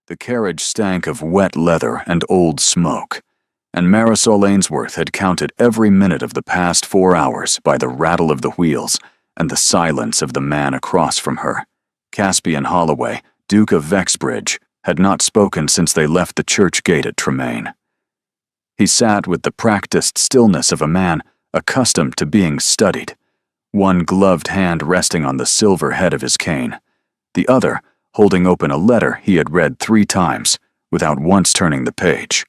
The carriage stank of wet leather and old smoke, and Marisol Ainsworth had counted every minute of the past 4 hours by the rattle of the wheels and the silence of the man across from her. Caspian Holloway, Duke of Vexbridge, had not spoken since they left the church gate at Tremaine. He sat with the practiced stillness of a man accustomed to being studied, one gloved hand resting on the silver head of his cane, the other holding open a letter he had read 3 times without once turning the page.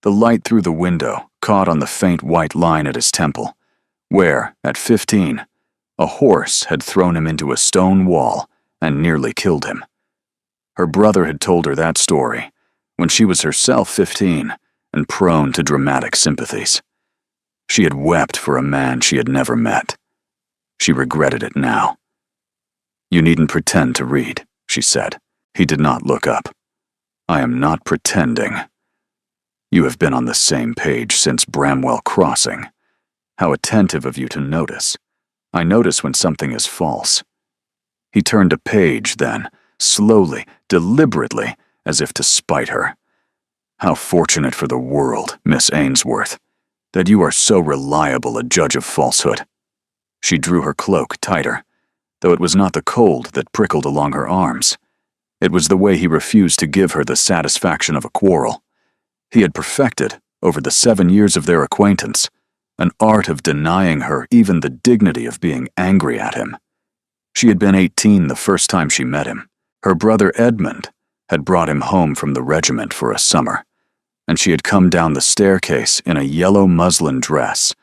The light through the window caught on the faint white line at his temple, where, at 15, a horse had thrown him into a stone wall and nearly killed him. Her brother had told her that story when she was herself 15 and prone to dramatic sympathies. She had wept for a man she had never met. She regretted it now. "You needn't pretend to read," she said. He did not look up. "I am not pretending. You have been on the same page since Bramwell Crossing. How attentive of you to notice. I notice when something is false." He turned a page then, slowly, deliberately, as if to spite her. "How fortunate for the world, Miss Ainsworth, that you are so reliable a judge of falsehood." She drew her cloak tighter, though it was not the cold that prickled along her arms. It was the way he refused to give her the satisfaction of a quarrel. He had perfected, over the 7 years of their acquaintance, an art of denying her even the dignity of being angry at him. She had been 18 the first time she met him. Her brother Edmund had brought him home from the regiment for a summer, and she had come down the staircase in a yellow muslin dress,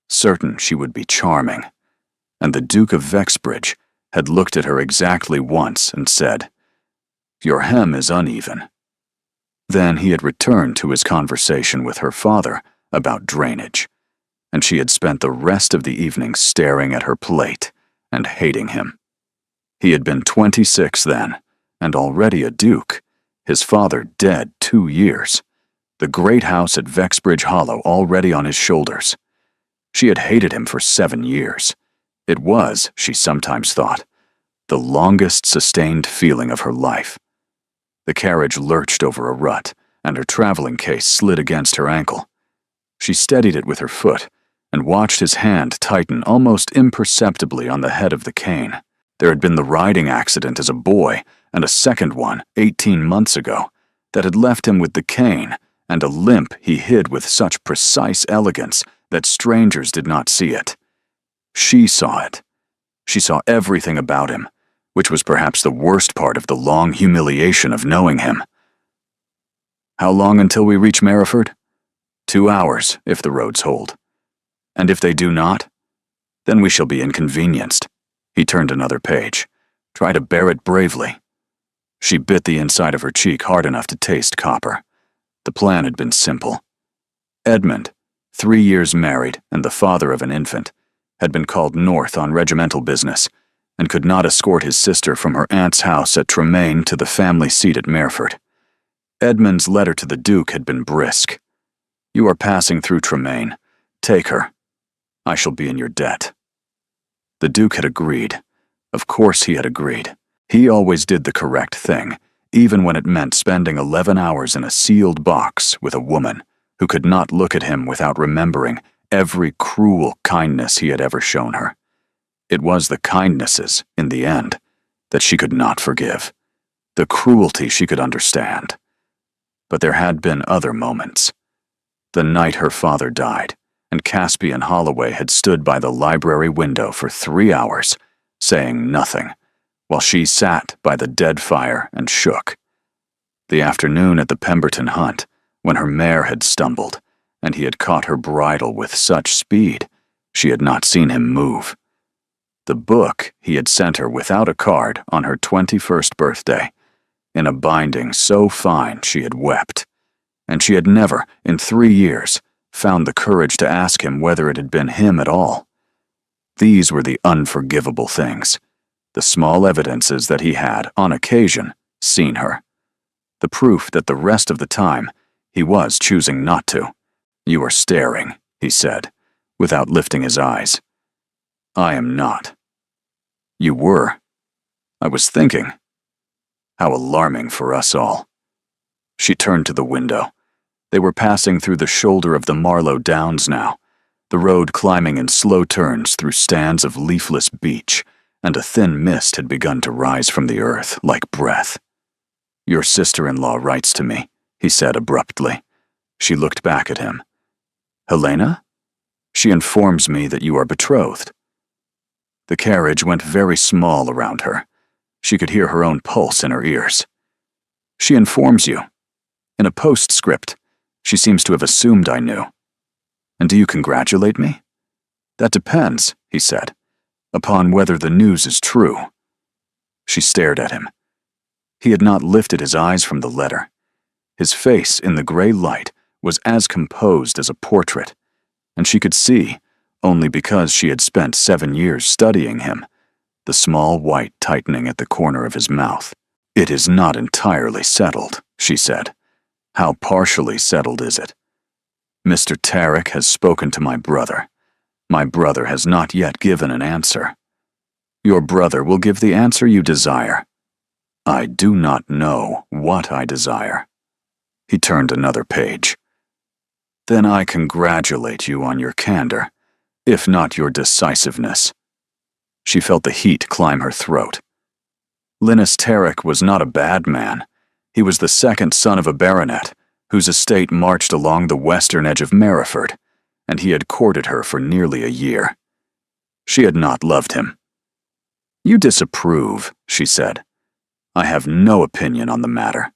certain she would be charming. And the Duke of Vexbridge had looked at her exactly once and said, "Your hem is uneven." Then he had returned to his conversation with her father about drainage, and she had spent the rest of the evening staring at her plate and hating him. He had been 26 then, and already a duke, his father dead 2 years, the great house at Vexbridge Hollow already on his shoulders. She had hated him for 7 years. It was, she sometimes thought, the longest sustained feeling of her life. The carriage lurched over a rut, and her traveling case slid against her ankle. She steadied it with her foot and watched his hand tighten almost imperceptibly on the head of the cane. There had been the riding accident as a boy, and a second one 18 months ago that had left him with the cane and a limp he hid with such precise elegance that strangers did not see it. She saw it. She saw everything about him, which was perhaps the worst part of the long humiliation of knowing him. "How long until we reach Merriford?" 2 hours, if the roads hold. "And if they do not? Then we shall be inconvenienced." He turned another page. "Try to bear it bravely." She bit the inside of her cheek hard enough to taste copper. The plan had been simple. Edmund, 3 years married and the father of an infant, had been called north on regimental business, and could not escort his sister from her aunt's house at Tremaine to the family seat at Merriford. Edmund's letter to the Duke had been brisk. "You are passing through Tremaine. Take her. I shall be in your debt." The Duke had agreed. Of course he had agreed. He always did the correct thing, even when it meant spending 11 hours in a sealed box with a woman who could not look at him without remembering every cruel kindness he had ever shown her. It was the kindnesses, in the end, that she could not forgive. The cruelty she could understand. But there had been other moments. The night her father died, and Caspian Holloway had stood by the library window for 3 hours, saying nothing, while she sat by the dead fire and shook. The afternoon at the Pemberton hunt, when her mare had stumbled, and he had caught her bridle with such speed, she had not seen him move. The book he had sent her without a card on her 21st birthday, in a binding so fine she had wept, and she had never, in 3 years, found the courage to ask him whether it had been him at all. These were the unforgivable things, the small evidences that he had, on occasion, seen her. The proof that the rest of the time he was choosing not to. "You are staring," he said, without lifting his eyes. "I am not." "You were. I was thinking." How alarming for us all. She turned to the window. They were passing through the shoulder of the Marlow Downs now, the road climbing in slow turns through stands of leafless beech, and a thin mist had begun to rise from the earth like breath. "Your sister-in-law writes to me," he said abruptly. She looked back at him. "Helena? She informs me that you are betrothed." The carriage went very small around her. She could hear her own pulse in her ears. "She informs you. In a postscript. She seems to have assumed I knew. And do you congratulate me?" "That depends," he said, "upon whether the news is true." She stared at him. He had not lifted his eyes from the letter. His face, in the gray light, was as composed as a portrait, and she could see, only because she had spent 7 years studying him, the small white tightening at the corner of his mouth. "It is not entirely settled," she said. "How partially settled is it? Mr. Tarek has spoken to my brother. My brother has not yet given an answer. Your brother will give the answer you desire. I do not know what I desire." He turned another page. "Then I congratulate you on your candor, if not your decisiveness." She felt the heat climb her throat. Linus Tarek was not a bad man. He was the second son of a baronet, whose estate marched along the western edge of Merriford, and he had courted her for nearly a year. She had not loved him. "You disapprove," she said. "I have no opinion on the matter."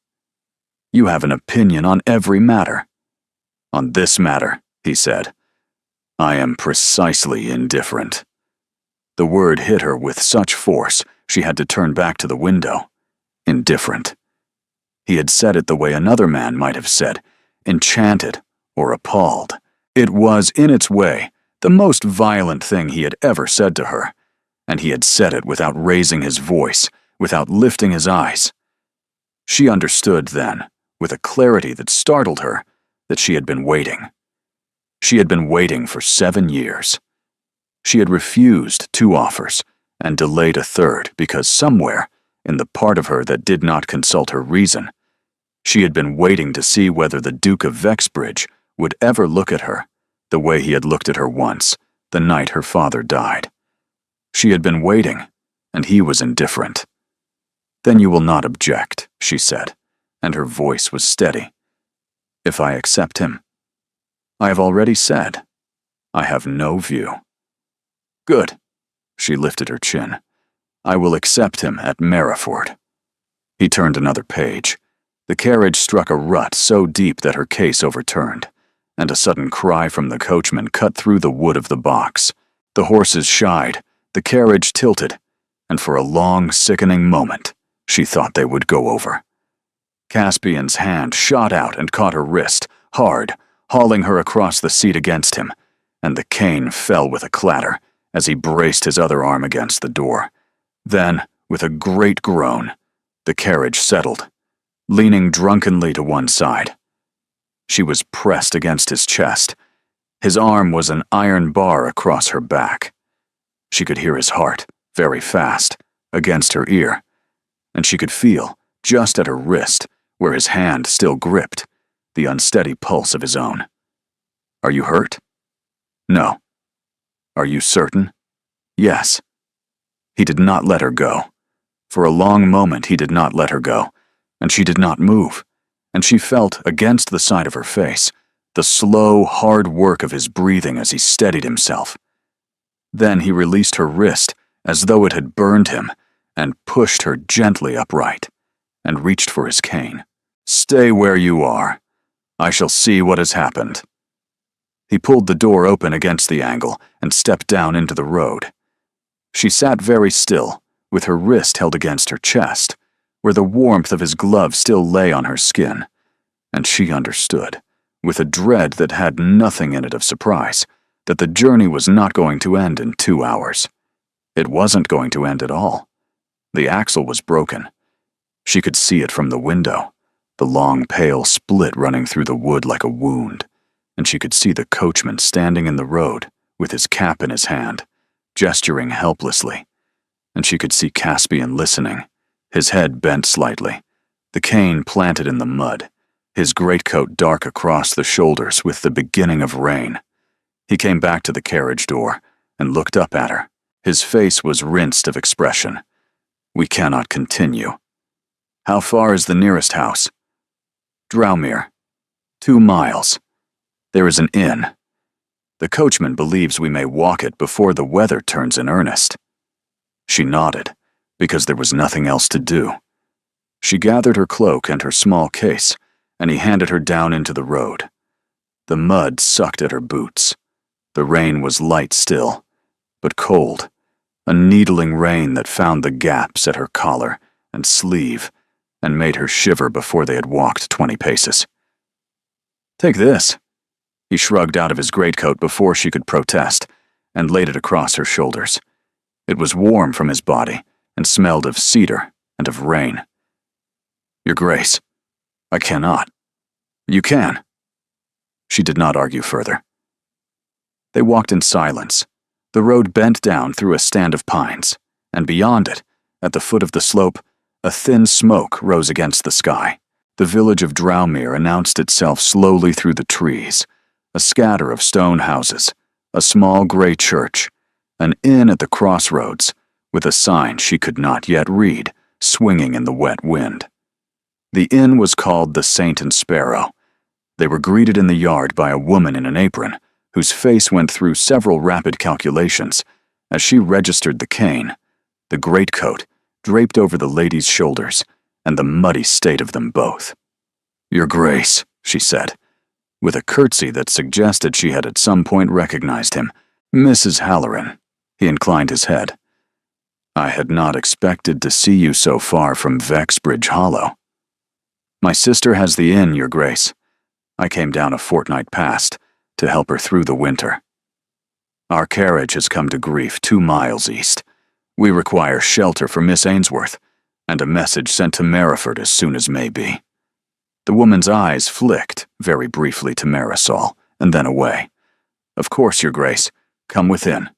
"You have an opinion on every matter." "On this matter," he said, "I am precisely indifferent." The word hit her with such force she had to turn back to the window. Indifferent. He had said it the way another man might have said, enchanted or appalled. It was, in its way, the most violent thing he had ever said to her, and he had said it without raising his voice, without lifting his eyes. She understood then, with a clarity that startled her, that she had been waiting. She had been waiting for 7 years. She had refused 2 offers and delayed a third because somewhere, in the part of her that did not consult her reason, she had been waiting to see whether the Duke of Vexbridge would ever look at her the way he had looked at her once, the night her father died. She had been waiting, and he was indifferent. "Then you will not object," she said, and her voice was steady. "If I accept him?" "I have already said, I have no view." "Good." She lifted her chin. "I will accept him at Merriford." He turned another page. The carriage struck a rut so deep that her case overturned, and a sudden cry from the coachman cut through the wood of the box. The horses shied, the carriage tilted, and for a long, sickening moment, she thought they would go over. Caspian's hand shot out and caught her wrist, hard, hauling her across the seat against him, and the cane fell with a clatter as he braced his other arm against the door. Then, with a great groan, the carriage settled, leaning drunkenly to one side. She was pressed against his chest. His arm was an iron bar across her back. She could hear his heart, very fast, against her ear, and she could feel, just at her wrist, where his hand still gripped, the unsteady pulse of his own. "Are you hurt?" "No." "Are you certain?" "Yes." He did not let her go. For a long moment he did not let her go, and she did not move, and she felt, against the side of her face, the slow, hard work of his breathing as he steadied himself. Then he released her wrist as though it had burned him, and pushed her gently upright, and reached for his cane. "Stay where you are. I shall see what has happened." He pulled the door open against the angle and stepped down into the road. She sat very still, with her wrist held against her chest, where the warmth of his glove still lay on her skin, and she understood, with a dread that had nothing in it of surprise, that the journey was not going to end in 2 hours. It wasn't going to end at all. The axle was broken. She could see it from the window, the long pale split running through the wood like a wound, and she could see the coachman standing in the road, with his cap in his hand, gesturing helplessly, and she could see Caspian listening, his head bent slightly, the cane planted in the mud, his greatcoat dark across the shoulders with the beginning of rain. He came back to the carriage door and looked up at her. His face was rinsed of expression. "We cannot continue." "How far is the nearest house?" "Drowmere. 2 miles. There is an inn. The coachman believes we may walk it before the weather turns in earnest." She nodded, because there was nothing else to do. She gathered her cloak and her small case, and he handed her down into the road. The mud sucked at her boots. The rain was light still, but cold, a needling rain that found the gaps at her collar and sleeve and made her shiver before they had walked 20 paces. "Take this." He shrugged out of his greatcoat before she could protest and laid it across her shoulders. It was warm from his body and smelled of cedar and of rain. "Your Grace, I cannot." "You can." She did not argue further. They walked in silence. The road bent down through a stand of pines, and beyond it, at the foot of the slope, a thin smoke rose against the sky. The village of Drowmere announced itself slowly through the trees, a scatter of stone houses, a small gray church, an inn at the crossroads, with a sign she could not yet read, swinging in the wet wind. The inn was called the Saint and Sparrow. They were greeted in the yard by a woman in an apron, whose face went through several rapid calculations as she registered the cane, the greatcoat draped over the lady's shoulders, and the muddy state of them both. "Your Grace," she said, with a curtsy that suggested she had at some point recognized him. "Mrs. Halloran." He inclined his head. "I had not expected to see you so far from Vexbridge Hollow." "My sister has the inn, Your Grace. I came down a fortnight past to help her through the winter. Our carriage has come to grief 2 miles east. We require shelter for Miss Ainsworth, and a message sent to Merriford as soon as may be." The woman's eyes flicked very briefly to Marisol, and then away. "Of course, Your Grace. Come within."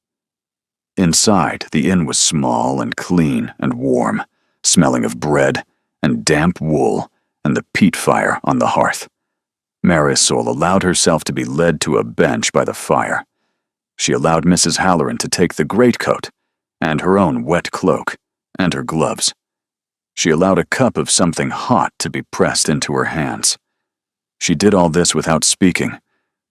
Inside, the inn was small and clean and warm, smelling of bread and damp wool and the peat fire on the hearth. Marisol allowed herself to be led to a bench by the fire. She allowed Mrs. Halloran to take the greatcoat, and her own wet cloak, and her gloves. She allowed a cup of something hot to be pressed into her hands. She did all this without speaking,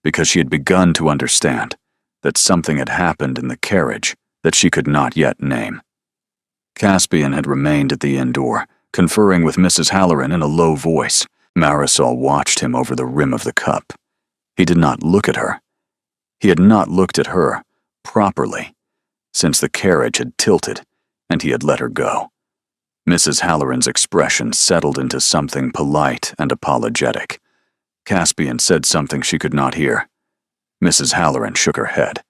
because she had begun to understand that something had happened in the carriage that she could not yet name. Caspian had remained at the inn door, conferring with Mrs. Halloran in a low voice. Marisol watched him over the rim of the cup. He did not look at her. He had not looked at her properly since the carriage had tilted and he had let her go. Mrs. Halloran's expression settled into something polite and apologetic. Caspian said something she could not hear. Mrs. Halloran shook her head.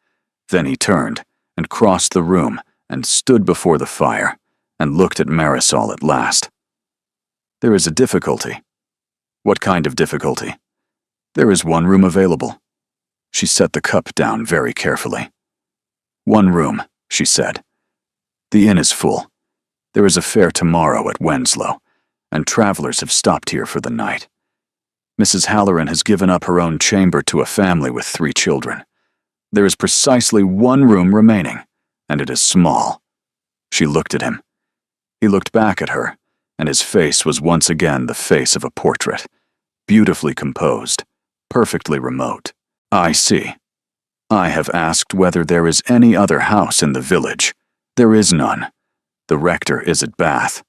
Then he turned and crossed the room and stood before the fire and looked at Marisol at last. "There is a difficulty." "What kind of difficulty?" "There is one room available." She set the cup down very carefully. "One room," she said. "The inn is full. There is a fair tomorrow at Wenslow, and travelers have stopped here for the night. Mrs. Halloran has given up her own chamber to a family with 3 children. There is precisely one room remaining, and it is small." She looked at him. He looked back at her, and his face was once again the face of a portrait, beautifully composed, perfectly remote. "I see. I have asked whether there is any other house in the village. There is none. The rector is at Bath.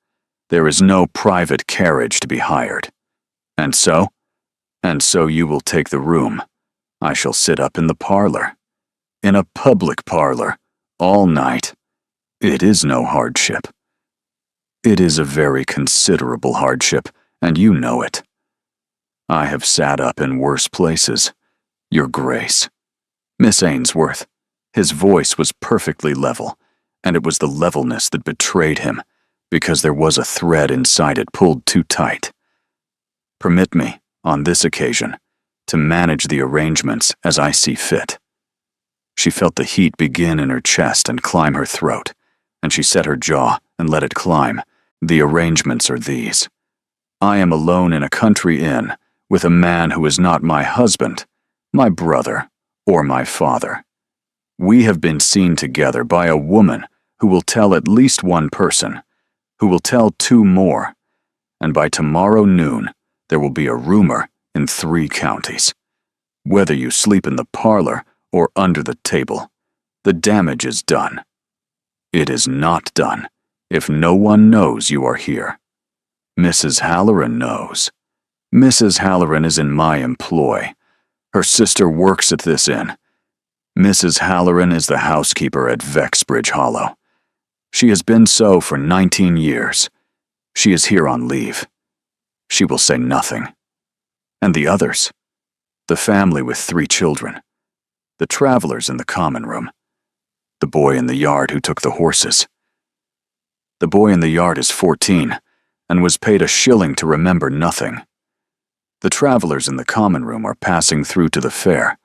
There is no private carriage to be hired. And so? And so you will take the room. I shall sit up in the parlor. In a public parlor, all night. It is no hardship." "It is a very considerable hardship, and you know it. I have sat up in worse places, Your Grace." "Miss Ainsworth." His voice was perfectly level, and it was the levelness that betrayed him, because there was a thread inside it pulled too tight. "Permit me, on this occasion, to manage the arrangements as I see fit." She felt the heat begin in her chest and climb her throat, and she set her jaw and let it climb, The arrangements are these. I am alone in a country inn with a man who is not my husband, my brother, or my father. We have been seen together by a woman who will tell at least one person, who will tell two more, and by tomorrow noon there will be a rumor in 3 counties. Whether you sleep in the parlor or under the table, the damage is done. It is not done if no one knows you are here. Mrs. Halloran knows. Mrs. Halloran is in my employ. Her sister works at this inn. Mrs. Halloran is the housekeeper at Vexbridge Hollow. She has been so for 19 years. She is here on leave. She will say nothing. And the others? The family with 3 children. The travelers in the common room. The boy in the yard who took the horses. The boy in the yard is 14 and was paid a shilling to remember nothing. The travelers in the common room are passing through to the fair.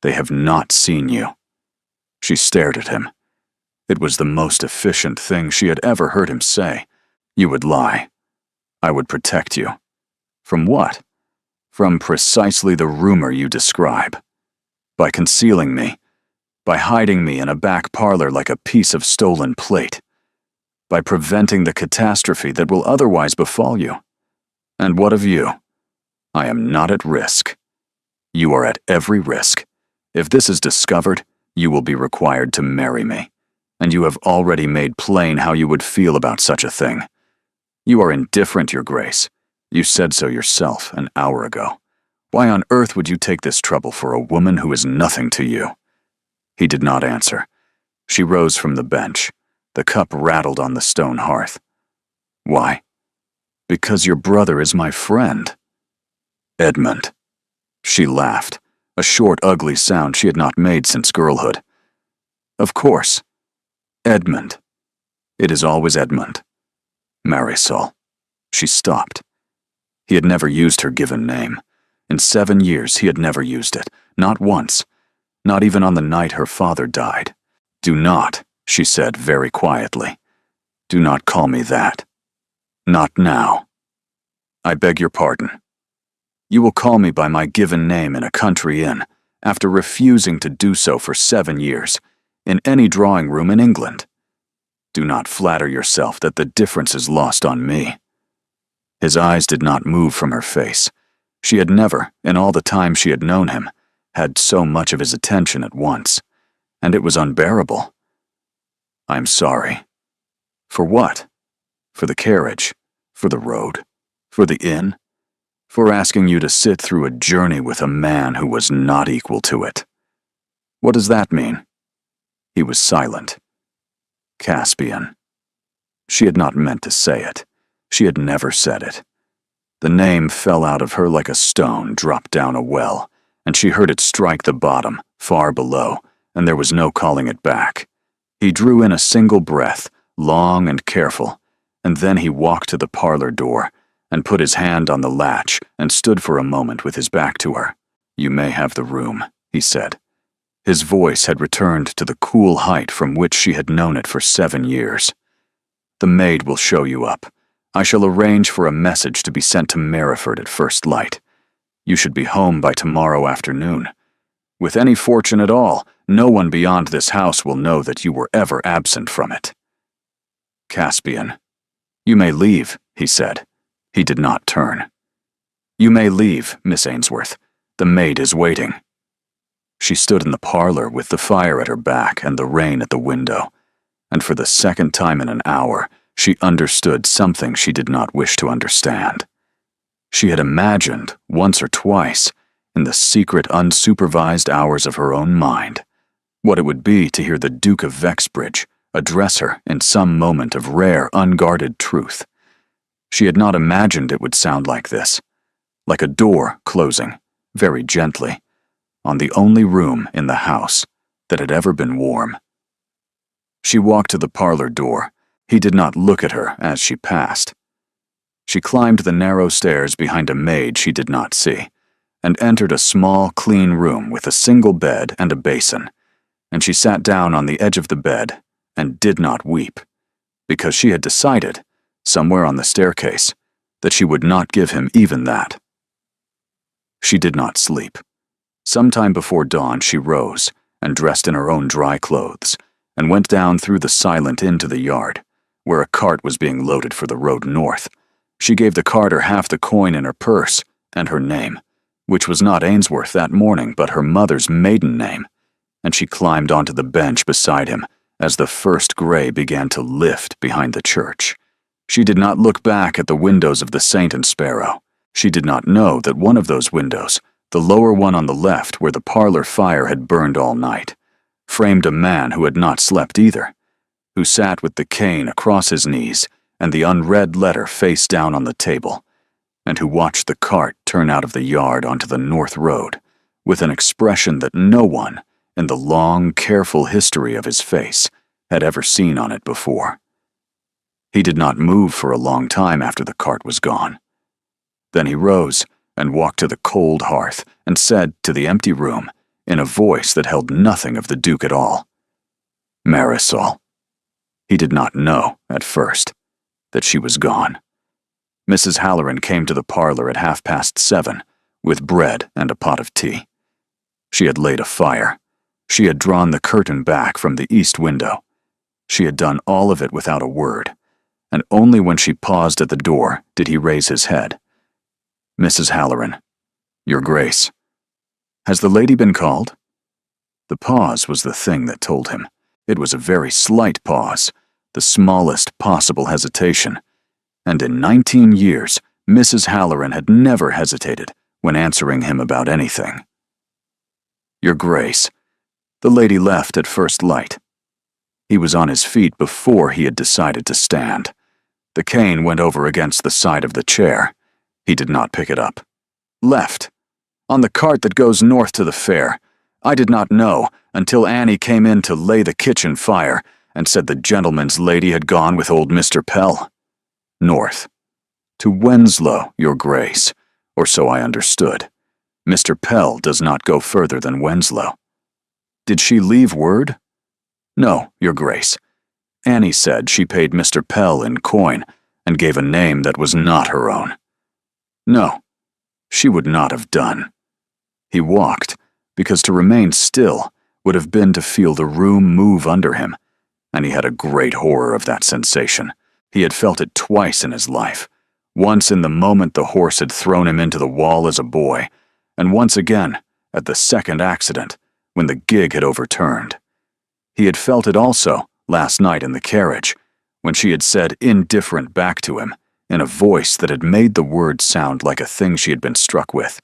They have not seen you. She stared at him. It was the most efficient thing she had ever heard him say. You would lie. I would protect you. From what? From precisely the rumor you describe. By concealing me. By hiding me in a back parlor like a piece of stolen plate. By preventing the catastrophe that will otherwise befall you. And what of you? I am not at risk. You are at every risk. If this is discovered, you will be required to marry me. And you have already made plain how you would feel about such a thing. You are indifferent, Your Grace. You said so yourself an hour ago. Why on earth would you take this trouble for a woman who is nothing to you? He did not answer. She rose from the bench. The cup rattled on the stone hearth. Why? Because your brother is my friend. Edmund. She laughed, a short, ugly sound she had not made since girlhood. Of course. Edmund. It is always Edmund. Marisol. She stopped. He had never used her given name. In 7 years he had never used it, not once, not even on the night her father died. Do not, she said very quietly. Do not call me that. Not now. I beg your pardon. You will call me by my given name in a country inn, after refusing to do so for 7 years, in any drawing room in England. Do not flatter yourself that the difference is lost on me. His eyes did not move from her face. She had never, in all the time she had known him, had so much of his attention at once, and it was unbearable. I'm sorry. For what? For the carriage, for the road, for the inn, for asking you to sit through a journey with a man who was not equal to it. What does that mean? He was silent. Caspian. She had not meant to say it. She had never said it. The name fell out of her like a stone dropped down a well, and she heard it strike the bottom, far below, and there was no calling it back. He drew in a single breath, long and careful, and then he walked to the parlor door, and put his hand on the latch, and stood for a moment with his back to her. You may have the room, he said. His voice had returned to the cool height from which she had known it for 7 years. The maid will show you up. I shall arrange for a message to be sent to Merriford at first light. You should be home by tomorrow afternoon. With any fortune at all, no one beyond this house will know that you were ever absent from it. Caspian. You may leave, he said. He did not turn. You may leave, Miss Ainsworth. The maid is waiting. She stood in the parlor with the fire at her back and the rain at the window, and for the second time in an hour, she understood something she did not wish to understand. She had imagined, once or twice, in the secret, unsupervised hours of her own mind, what it would be to hear the Duke of Vexbridge address her in some moment of rare, unguarded truth. She had not imagined it would sound like this, like a door closing, very gently, on the only room in the house that had ever been warm. She walked to the parlor door. He did not look at her as she passed. She climbed the narrow stairs behind a maid she did not see, and entered a small, clean room with a single bed and a basin, and she sat down on the edge of the bed and did not weep, because she had decided somewhere on the staircase, that she would not give him even that. She did not sleep. Sometime before dawn she rose and dressed in her own dry clothes and went down through the silent into the yard, where a cart was being loaded for the road north. She gave the carter half the coin in her purse and her name, which was not Ainsworth that morning but her mother's maiden name, and she climbed onto the bench beside him as the first gray began to lift behind the church. She did not look back at the windows of the Saint and Sparrow. She did not know that one of those windows, the lower one on the left where the parlor fire had burned all night, framed a man who had not slept either, who sat with the cane across his knees and the unread letter face down on the table, and who watched the cart turn out of the yard onto the north road with an expression that no one, in the long, careful history of his face, had ever seen on it before. He did not move for a long time after the cart was gone. Then he rose and walked to the cold hearth and said to the empty room, in a voice that held nothing of the Duke at all, "Marisol." He did not know, at first, that she was gone. Mrs. Halloran came to the parlor at 7:30, with bread and a pot of tea. She had laid a fire. She had drawn the curtain back from the east window. She had done all of it without a word, and only when she paused at the door did he raise his head. "Mrs. Halloran, Your Grace. Has the lady been called?" The pause was the thing that told him. It was a very slight pause, the smallest possible hesitation, and in 19 years, Mrs. Halloran had never hesitated when answering him about anything. "Your Grace." The lady left at first light. He was on his feet before he had decided to stand. The cane went over against the side of the chair. He did not pick it up. "Left. On the cart that goes north to the fair. I did not know until Annie came in to lay the kitchen fire and said the gentleman's lady had gone with old Mr. Pell. North. To Wenslow, Your Grace, or so I understood. Mr. Pell does not go further than Wenslow." "Did she leave word?" "No, Your Grace. Annie said she paid Mr. Pell in coin and gave a name that was not her own. No, she would not have done." He walked, because to remain still would have been to feel the room move under him, and he had a great horror of that sensation. He had felt it twice in his life, once in the moment the horse had thrown him into the wall as a boy, and once again at the second accident, when the gig had overturned. He had felt it also last night in the carriage, when she had said indifferent back to him, in a voice that had made the words sound like a thing she had been struck with,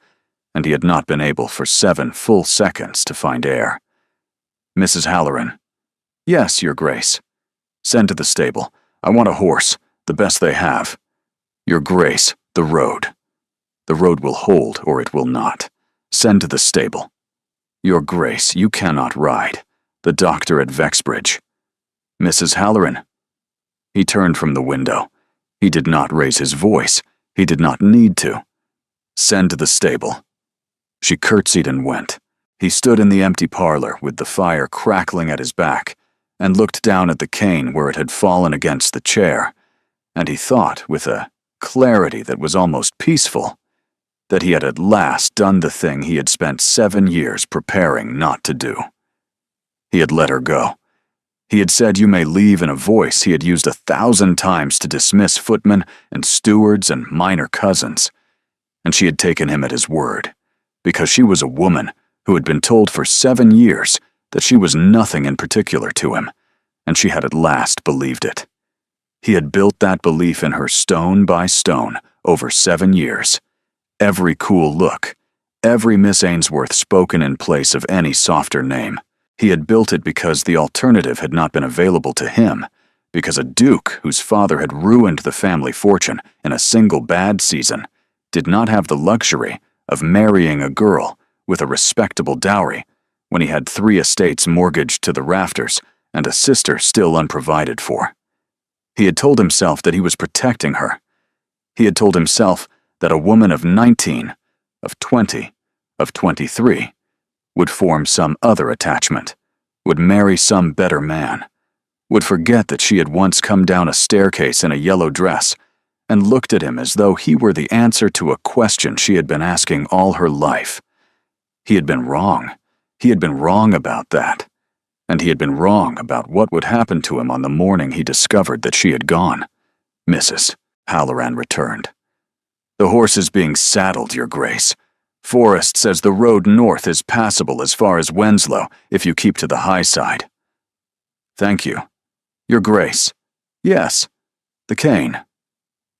and he had not been able for 7 full seconds to find air. "Mrs. Halloran." "Yes, Your Grace." "Send to the stable. I want a horse, the best they have." "Your Grace, the road." "The road will hold, or it will not. Send to the stable." "Your Grace, you cannot ride. The doctor at Vexbridge." "Mrs. Halloran." He turned from the window. He did not raise his voice. He did not need to. "Send to the stable." She curtsied and went. He stood in the empty parlor with the fire crackling at his back and looked down at the cane where it had fallen against the chair, and he thought, with a clarity that was almost peaceful, that he had at last done the thing he had spent 7 years preparing not to do. He had let her go. He had said "you may leave" in a voice he had used 1,000 times to dismiss footmen and stewards and minor cousins, and she had taken him at his word, because she was a woman who had been told for 7 years that she was nothing in particular to him, and she had at last believed it. He had built that belief in her stone by stone over 7 years. Every cool look, every Miss Ainsworth spoken in place of any softer name. He had built it because the alternative had not been available to him, because a duke whose father had ruined the family fortune in a single bad season did not have the luxury of marrying a girl with a respectable dowry when he had 3 estates mortgaged to the rafters and a sister still unprovided for. He had told himself that he was protecting her. He had told himself that a woman of 19, of 20, of 23 would form some other attachment, would marry some better man, would forget that she had once come down a staircase in a yellow dress and looked at him as though he were the answer to a question she had been asking all her life. He had been wrong. He had been wrong about that. And he had been wrong about what would happen to him on the morning he discovered that she had gone. "Mrs. Halloran returned. "The horse is being saddled, Your Grace. Forrest says the road north is passable as far as Wenslow if you keep to the high side." "Thank you. Your Grace." "Yes. The cane."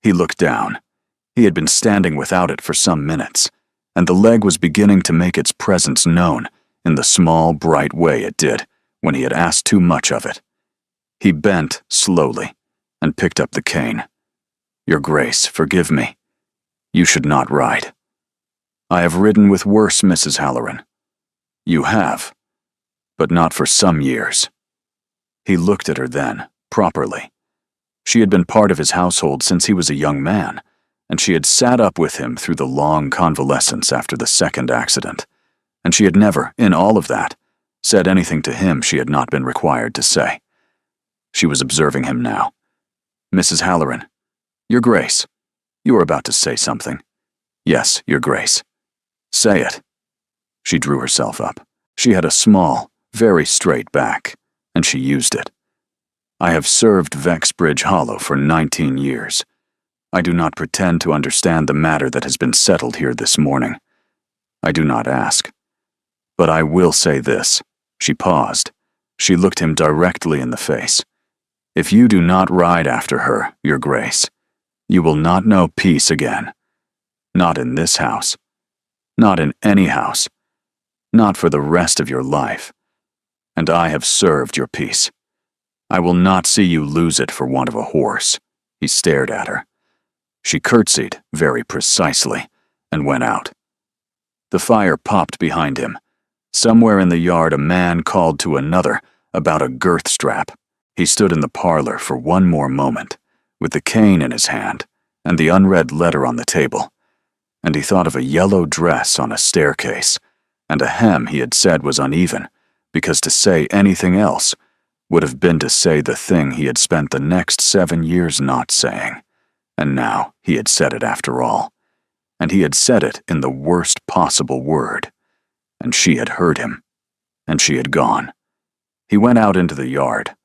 He looked down. He had been standing without it for some minutes, and the leg was beginning to make its presence known in the small, bright way it did when he had asked too much of it. He bent slowly and picked up the cane. "Your Grace, forgive me. You should not ride. I have ridden with worse, Mrs. Halloran." "You have, but not for some years." He looked at her then, properly. She had been part of his household since he was a young man, and she had sat up with him through the long convalescence after the second accident, and she had never, in all of that, said anything to him she had not been required to say. She was observing him now. "Mrs. Halloran, Your Grace, you were about to say something." "Yes, Your Grace." "Say it." She drew herself up. She had a small, very straight back, and she used it. "I have served Vexbridge Hollow for 19 years. I do not pretend to understand the matter that has been settled here this morning. I do not ask. But I will say this." She paused. She looked him directly in the face. "If you do not ride after her, Your Grace, you will not know peace again. Not in this house. Not in any house. Not for the rest of your life. And I have served your peace. I will not see you lose it for want of a horse." He stared at her. She curtsied very precisely and went out. The fire popped behind him. Somewhere in the yard a man called to another about a girth strap. He stood in the parlor for one more moment, with the cane in his hand and the unread letter on the table, and he thought of a yellow dress on a staircase, and a hem he had said was uneven, because to say anything else would have been to say the thing he had spent the next 7 years not saying, and now he had said it after all, and he had said it in the worst possible word, and she had heard him, and she had gone. He went out into the yard.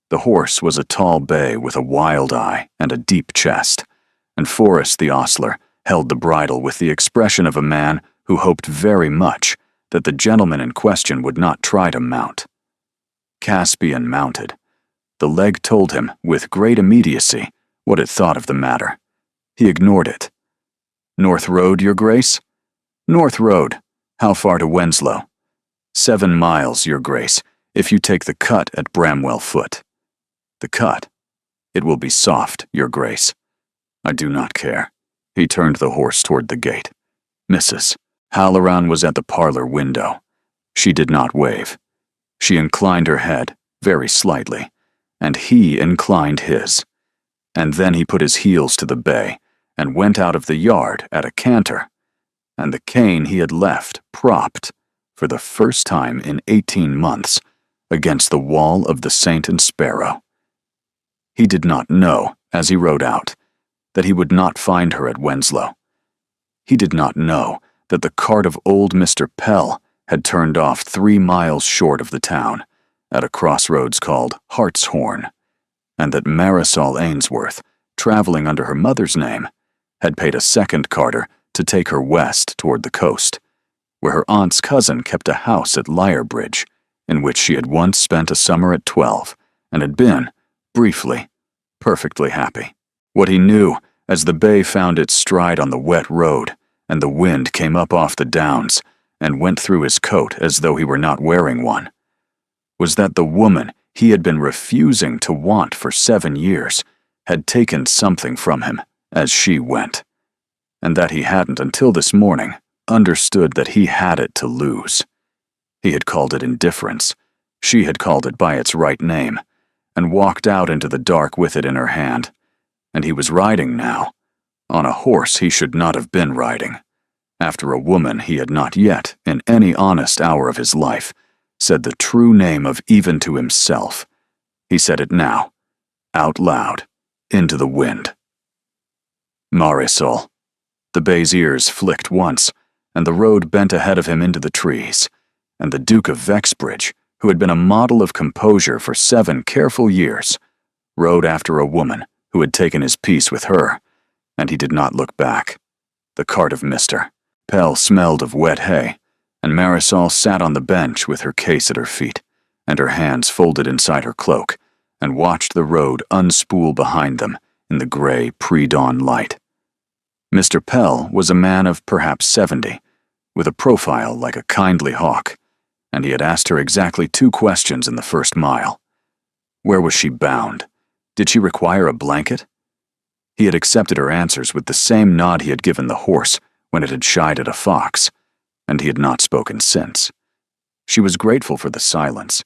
The horse was a tall bay with a wild eye and a deep chest, and Forrest the ostler held the bridle with the expression of a man who hoped very much that the gentleman in question would not try to mount. Caspian mounted. The leg told him, with great immediacy, what it thought of the matter. He ignored it. "North Road, Your Grace?" "North Road. How far to Wenslow?" 7 miles, Your Grace, if you take the cut at Bramwell Foot." "The cut? It will be soft, Your Grace." "I do not care." He turned the horse toward the gate. Mrs. Halloran was at the parlor window. She did not wave. She inclined her head, very slightly, and he inclined his. And then he put his heels to the bay and went out of the yard at a canter, and the cane he had left propped, for the first time in 18 months, against the wall of the Saint and Sparrow. He did not know, as he rode out, that he would not find her at Wenslow. He did not know that the cart of old Mr. Pell had turned off 3 miles short of the town, at a crossroads called Hartshorn, and that Marisol Ainsworth, traveling under her mother's name, had paid a second carter to take her west toward the coast, where her aunt's cousin kept a house at Lyrebridge, in which she had once spent a summer at 12, and had been, briefly, perfectly happy. What he knew, as the bay found its stride on the wet road, and the wind came up off the downs and went through his coat as though he were not wearing one, was that the woman he had been refusing to want for 7 years had taken something from him as she went, and that he hadn't until this morning understood that he had it to lose. He had called it indifference. She had called it by its right name, and walked out into the dark with it in her hand, and he was riding now, on a horse he should not have been riding, after a woman he had not yet, in any honest hour of his life, said the true name of even to himself. He said it now, out loud, into the wind. Marisol. The bay's ears flicked once, and the road bent ahead of him into the trees, and the Duke of Vexbridge, who had been a model of composure for 7 careful years, rode after a woman who had taken his peace with her, and he did not look back. The cart of Mr. Pell smelled of wet hay, and Marisol sat on the bench with her case at her feet, and her hands folded inside her cloak, and watched the road unspool behind them in the gray pre-dawn light. Mr. Pell was a man of perhaps 70, with a profile like a kindly hawk, and he had asked her exactly 2 questions in the first mile. Where was she bound? Did she require a blanket? He had accepted her answers with the same nod he had given the horse when it had shied at a fox, and he had not spoken since. She was grateful for the silence.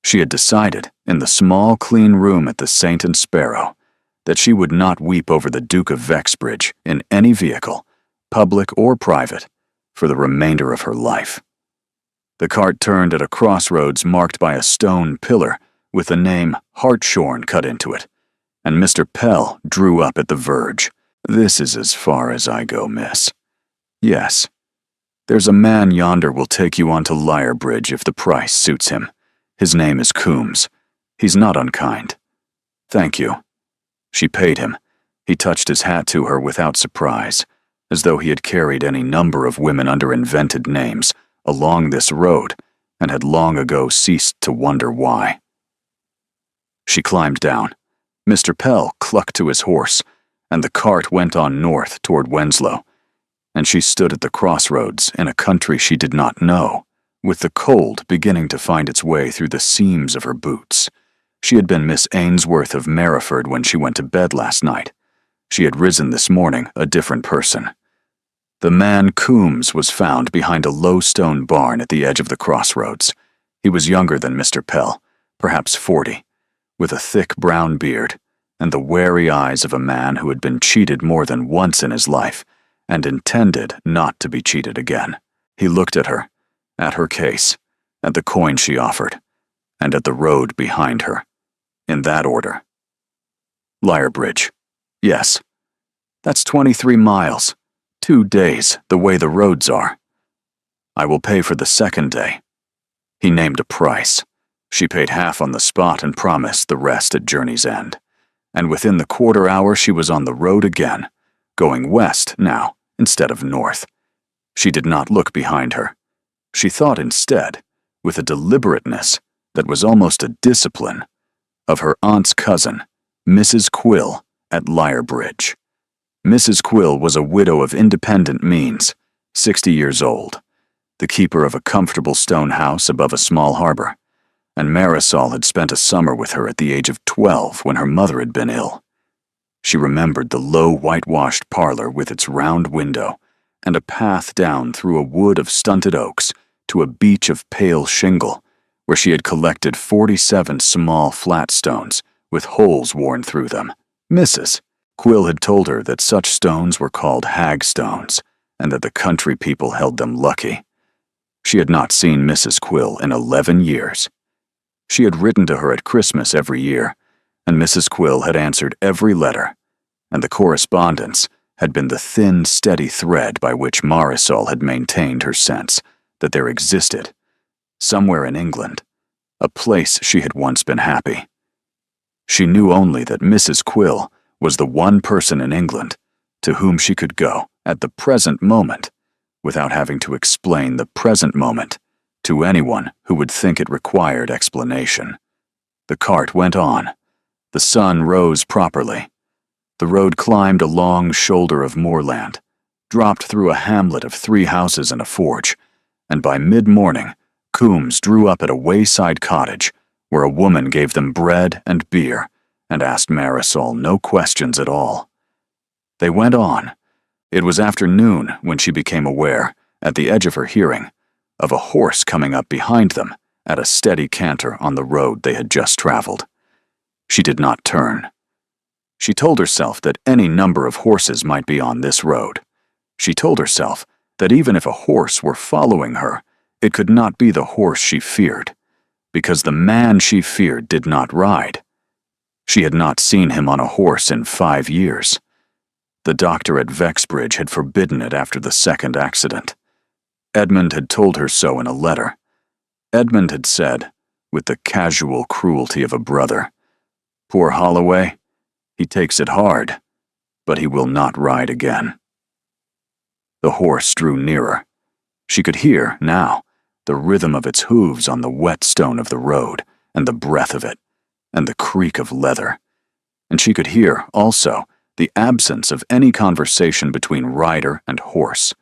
She had decided, in the small, clean room at the Saint and Sparrow, that she would not weep over the Duke of Vexbridge in any vehicle, public or private, for the remainder of her life. The cart turned at a crossroads marked by a stone pillar with the name Hartshorn cut into it, and Mr. Pell drew up at the verge. "This is as far as I go, miss." "Yes. There's a man yonder will take you on to Lyrebridge if the price suits him. His name is Coombs. He's not unkind." "Thank you." She paid him. He touched his hat to her without surprise, as though he had carried any number of women under invented names along this road and had long ago ceased to wonder why. She climbed down. Mr. Pell clucked to his horse, and the cart went on north toward Wenslow, and she stood at the crossroads in a country she did not know, with the cold beginning to find its way through the seams of her boots. She had been Miss Ainsworth of Merriford when she went to bed last night. She had risen this morning a different person. The man Coombs was found behind a low stone barn at the edge of the crossroads. He was younger than Mr. Pell, perhaps 40, with a thick brown beard and the wary eyes of a man who had been cheated more than once in his life and intended not to be cheated again. He looked at her case, at the coin she offered, and at the road behind her, in that order. "Lyrebridge. Yes. That's 23 miles. 2 days, the way the roads are. I will pay for the second day." He named a price. She paid half on the spot and promised the rest at journey's end. And within the quarter hour she was on the road again, going west now instead of north. She did not look behind her. She thought instead, with a deliberateness that was almost a discipline, of her aunt's cousin, Mrs. Quill, at Lyrebridge. Mrs. Quill was a widow of independent means, 60 years old, the keeper of a comfortable stone house above a small harbor, and Marisol had spent a summer with her at the age of 12 when her mother had been ill. She remembered the low whitewashed parlor with its round window and a path down through a wood of stunted oaks to a beach of pale shingle, where she had collected 47 small flat stones with holes worn through them. Mrs. Quill had told her that such stones were called hag stones, and that the country people held them lucky. She had not seen Mrs. Quill in 11 years. She had written to her at Christmas every year, and Mrs. Quill had answered every letter, and the correspondence had been the thin, steady thread by which Marisol had maintained her sense that there existed, somewhere in England, a place she had once been happy. She knew only that Mrs. Quill was the one person in England to whom she could go at the present moment without having to explain the present moment to anyone who would think it required explanation. The cart went on. The sun rose properly. The road climbed a long shoulder of moorland, dropped through a hamlet of 3 houses and a forge, and by mid-morning, Coombs drew up at a wayside cottage where a woman gave them bread and beer and asked Marisol no questions at all. They went on. It was afternoon when she became aware, at the edge of her hearing, of a horse coming up behind them at a steady canter on the road they had just traveled. She did not turn. She told herself that any number of horses might be on this road. She told herself that even if a horse were following her, it could not be the horse she feared, because the man she feared did not ride, She had not seen him on a horse in 5 years. The doctor at Vexbridge had forbidden it after the second accident. Edmund had told her so in a letter. Edmund had said, with the casual cruelty of a brother, "Poor Holloway, he takes it hard, but he will not ride again." The horse drew nearer. She could hear, now, the rhythm of its hooves on the wet stone of the road, and the breath of it, and the creak of leather. And she could hear, also, the absence of any conversation between rider and horse,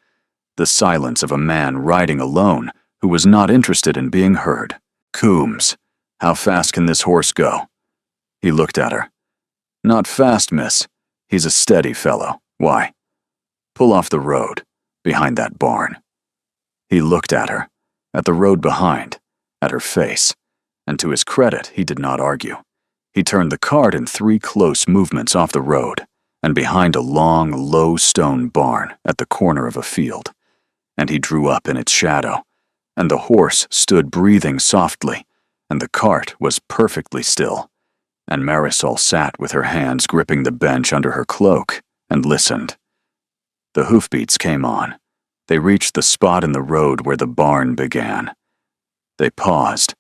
the silence of a man riding alone who was not interested in being heard. "Coombs, how fast can this horse go?" He looked at her. "Not fast, miss. He's a steady fellow. Why?" "Pull off the road, behind that barn." He looked at her, at the road behind, at her face, and to his credit, he did not argue. He turned the cart in 3 close movements off the road, and behind a long, low stone barn at the corner of a field, and he drew up in its shadow, and the horse stood breathing softly, and the cart was perfectly still, and Marisol sat with her hands gripping the bench under her cloak, and listened. The hoofbeats came on. They reached the spot in the road where the barn began. They paused.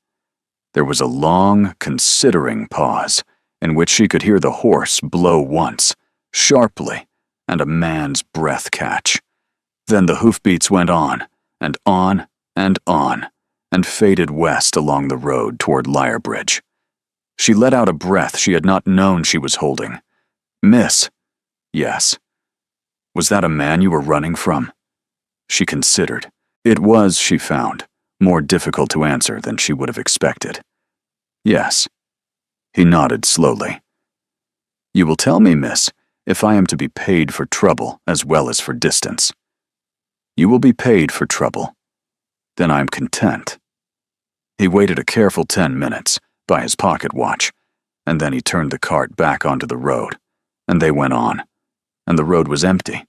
There was a long, considering pause, in which she could hear the horse blow once, sharply, and a man's breath catch. Then the hoofbeats went on, and on, and on, and faded west along the road toward Lyrebridge. She let out a breath she had not known she was holding. "Miss." "Yes." "Was that a man you were running from?" She considered. It was, she found, more difficult to answer than she would have expected. "Yes." He nodded slowly. "You will tell me, miss, if I am to be paid for trouble as well as for distance." "You will be paid for trouble." "Then I am content." He waited a careful 10 minutes, by his pocket watch, and then he turned the cart back onto the road, and they went on, and the road was empty,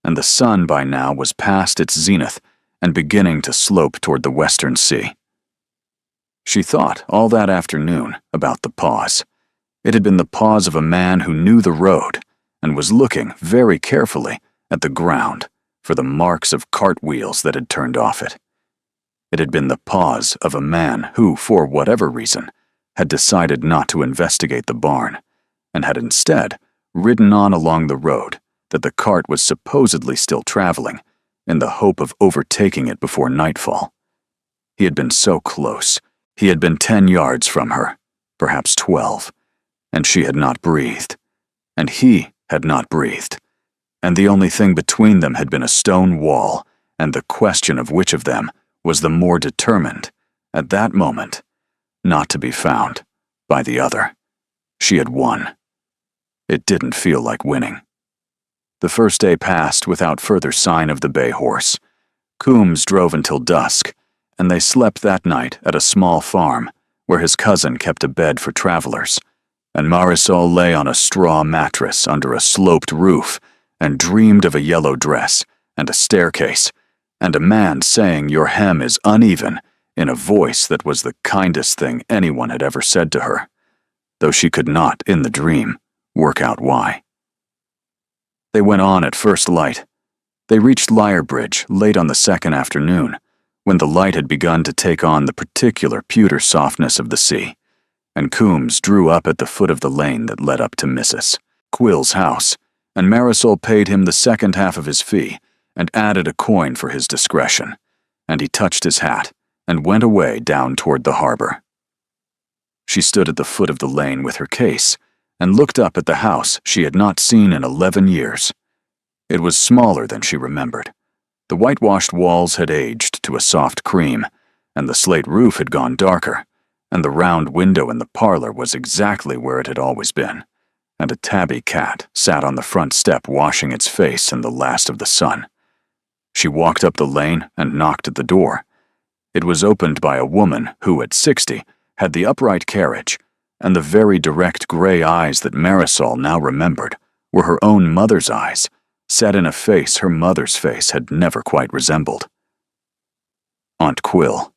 and the sun by now was past its zenith and beginning to slope toward the western sea. She thought all that afternoon about the pause. It had been the pause of a man who knew the road and was looking very carefully at the ground for the marks of cartwheels that had turned off it. It had been the pause of a man who, for whatever reason, had decided not to investigate the barn, and had instead ridden on along the road that the cart was supposedly still traveling, in the hope of overtaking it before nightfall. He had been so close. He had been 10 yards from her, perhaps 12, and she had not breathed, and he had not breathed, and the only thing between them had been a stone wall, and the question of which of them was the more determined, at that moment, not to be found by the other. She had won. It didn't feel like winning. The first day passed without further sign of the bay horse. Coombs drove until dusk, and they slept that night at a small farm where his cousin kept a bed for travelers, and Marisol lay on a straw mattress under a sloped roof and dreamed of a yellow dress and a staircase and a man saying your hem is uneven in a voice that was the kindest thing anyone had ever said to her, though she could not, in the dream, work out why. They went on at first light. They reached Lyrebridge late on the second afternoon, when the light had begun to take on the particular pewter softness of the sea, and Coombs drew up at the foot of the lane that led up to Mrs. Quill's house, and Marisol paid him the second half of his fee and added a coin for his discretion, and he touched his hat and went away down toward the harbor. She stood at the foot of the lane with her case and looked up at the house she had not seen in 11 years. It was smaller than she remembered. The whitewashed walls had aged to a soft cream, and the slate roof had gone darker, and the round window in the parlor was exactly where it had always been, and a tabby cat sat on the front step washing its face in the last of the sun. She walked up the lane and knocked at the door. It was opened by a woman who, at 60, had the upright carriage, and the very direct gray eyes that Marisol now remembered were her own mother's eyes, set in a face her mother's face had never quite resembled. Aunt Quill.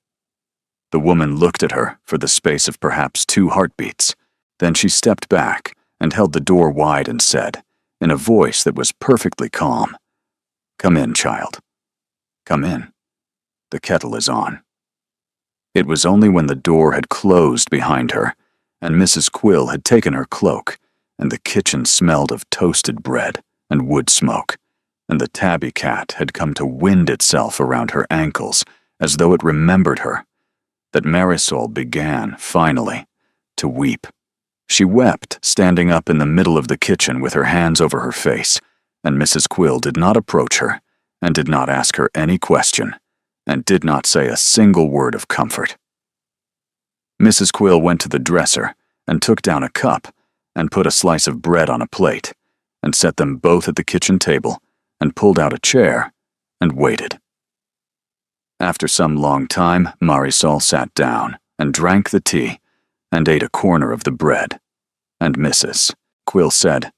The woman looked at her for the space of perhaps 2 heartbeats. Then she stepped back and held the door wide and said, in a voice that was perfectly calm, "Come in, child. Come in. The kettle is on." It was only when the door had closed behind her and Mrs. Quill had taken her cloak and the kitchen smelled of toasted bread and wood smoke, and the tabby cat had come to wind itself around her ankles as though it remembered her, that Marisol began, finally, to weep. She wept, standing up in the middle of the kitchen with her hands over her face, and Mrs. Quill did not approach her, and did not ask her any question, and did not say a single word of comfort. Mrs. Quill went to the dresser and took down a cup and put a slice of bread on a plate, and set them both at the kitchen table, and pulled out a chair, and waited. After some long time, Marisol sat down, and drank the tea, and ate a corner of the bread, and Mrs. Quill said,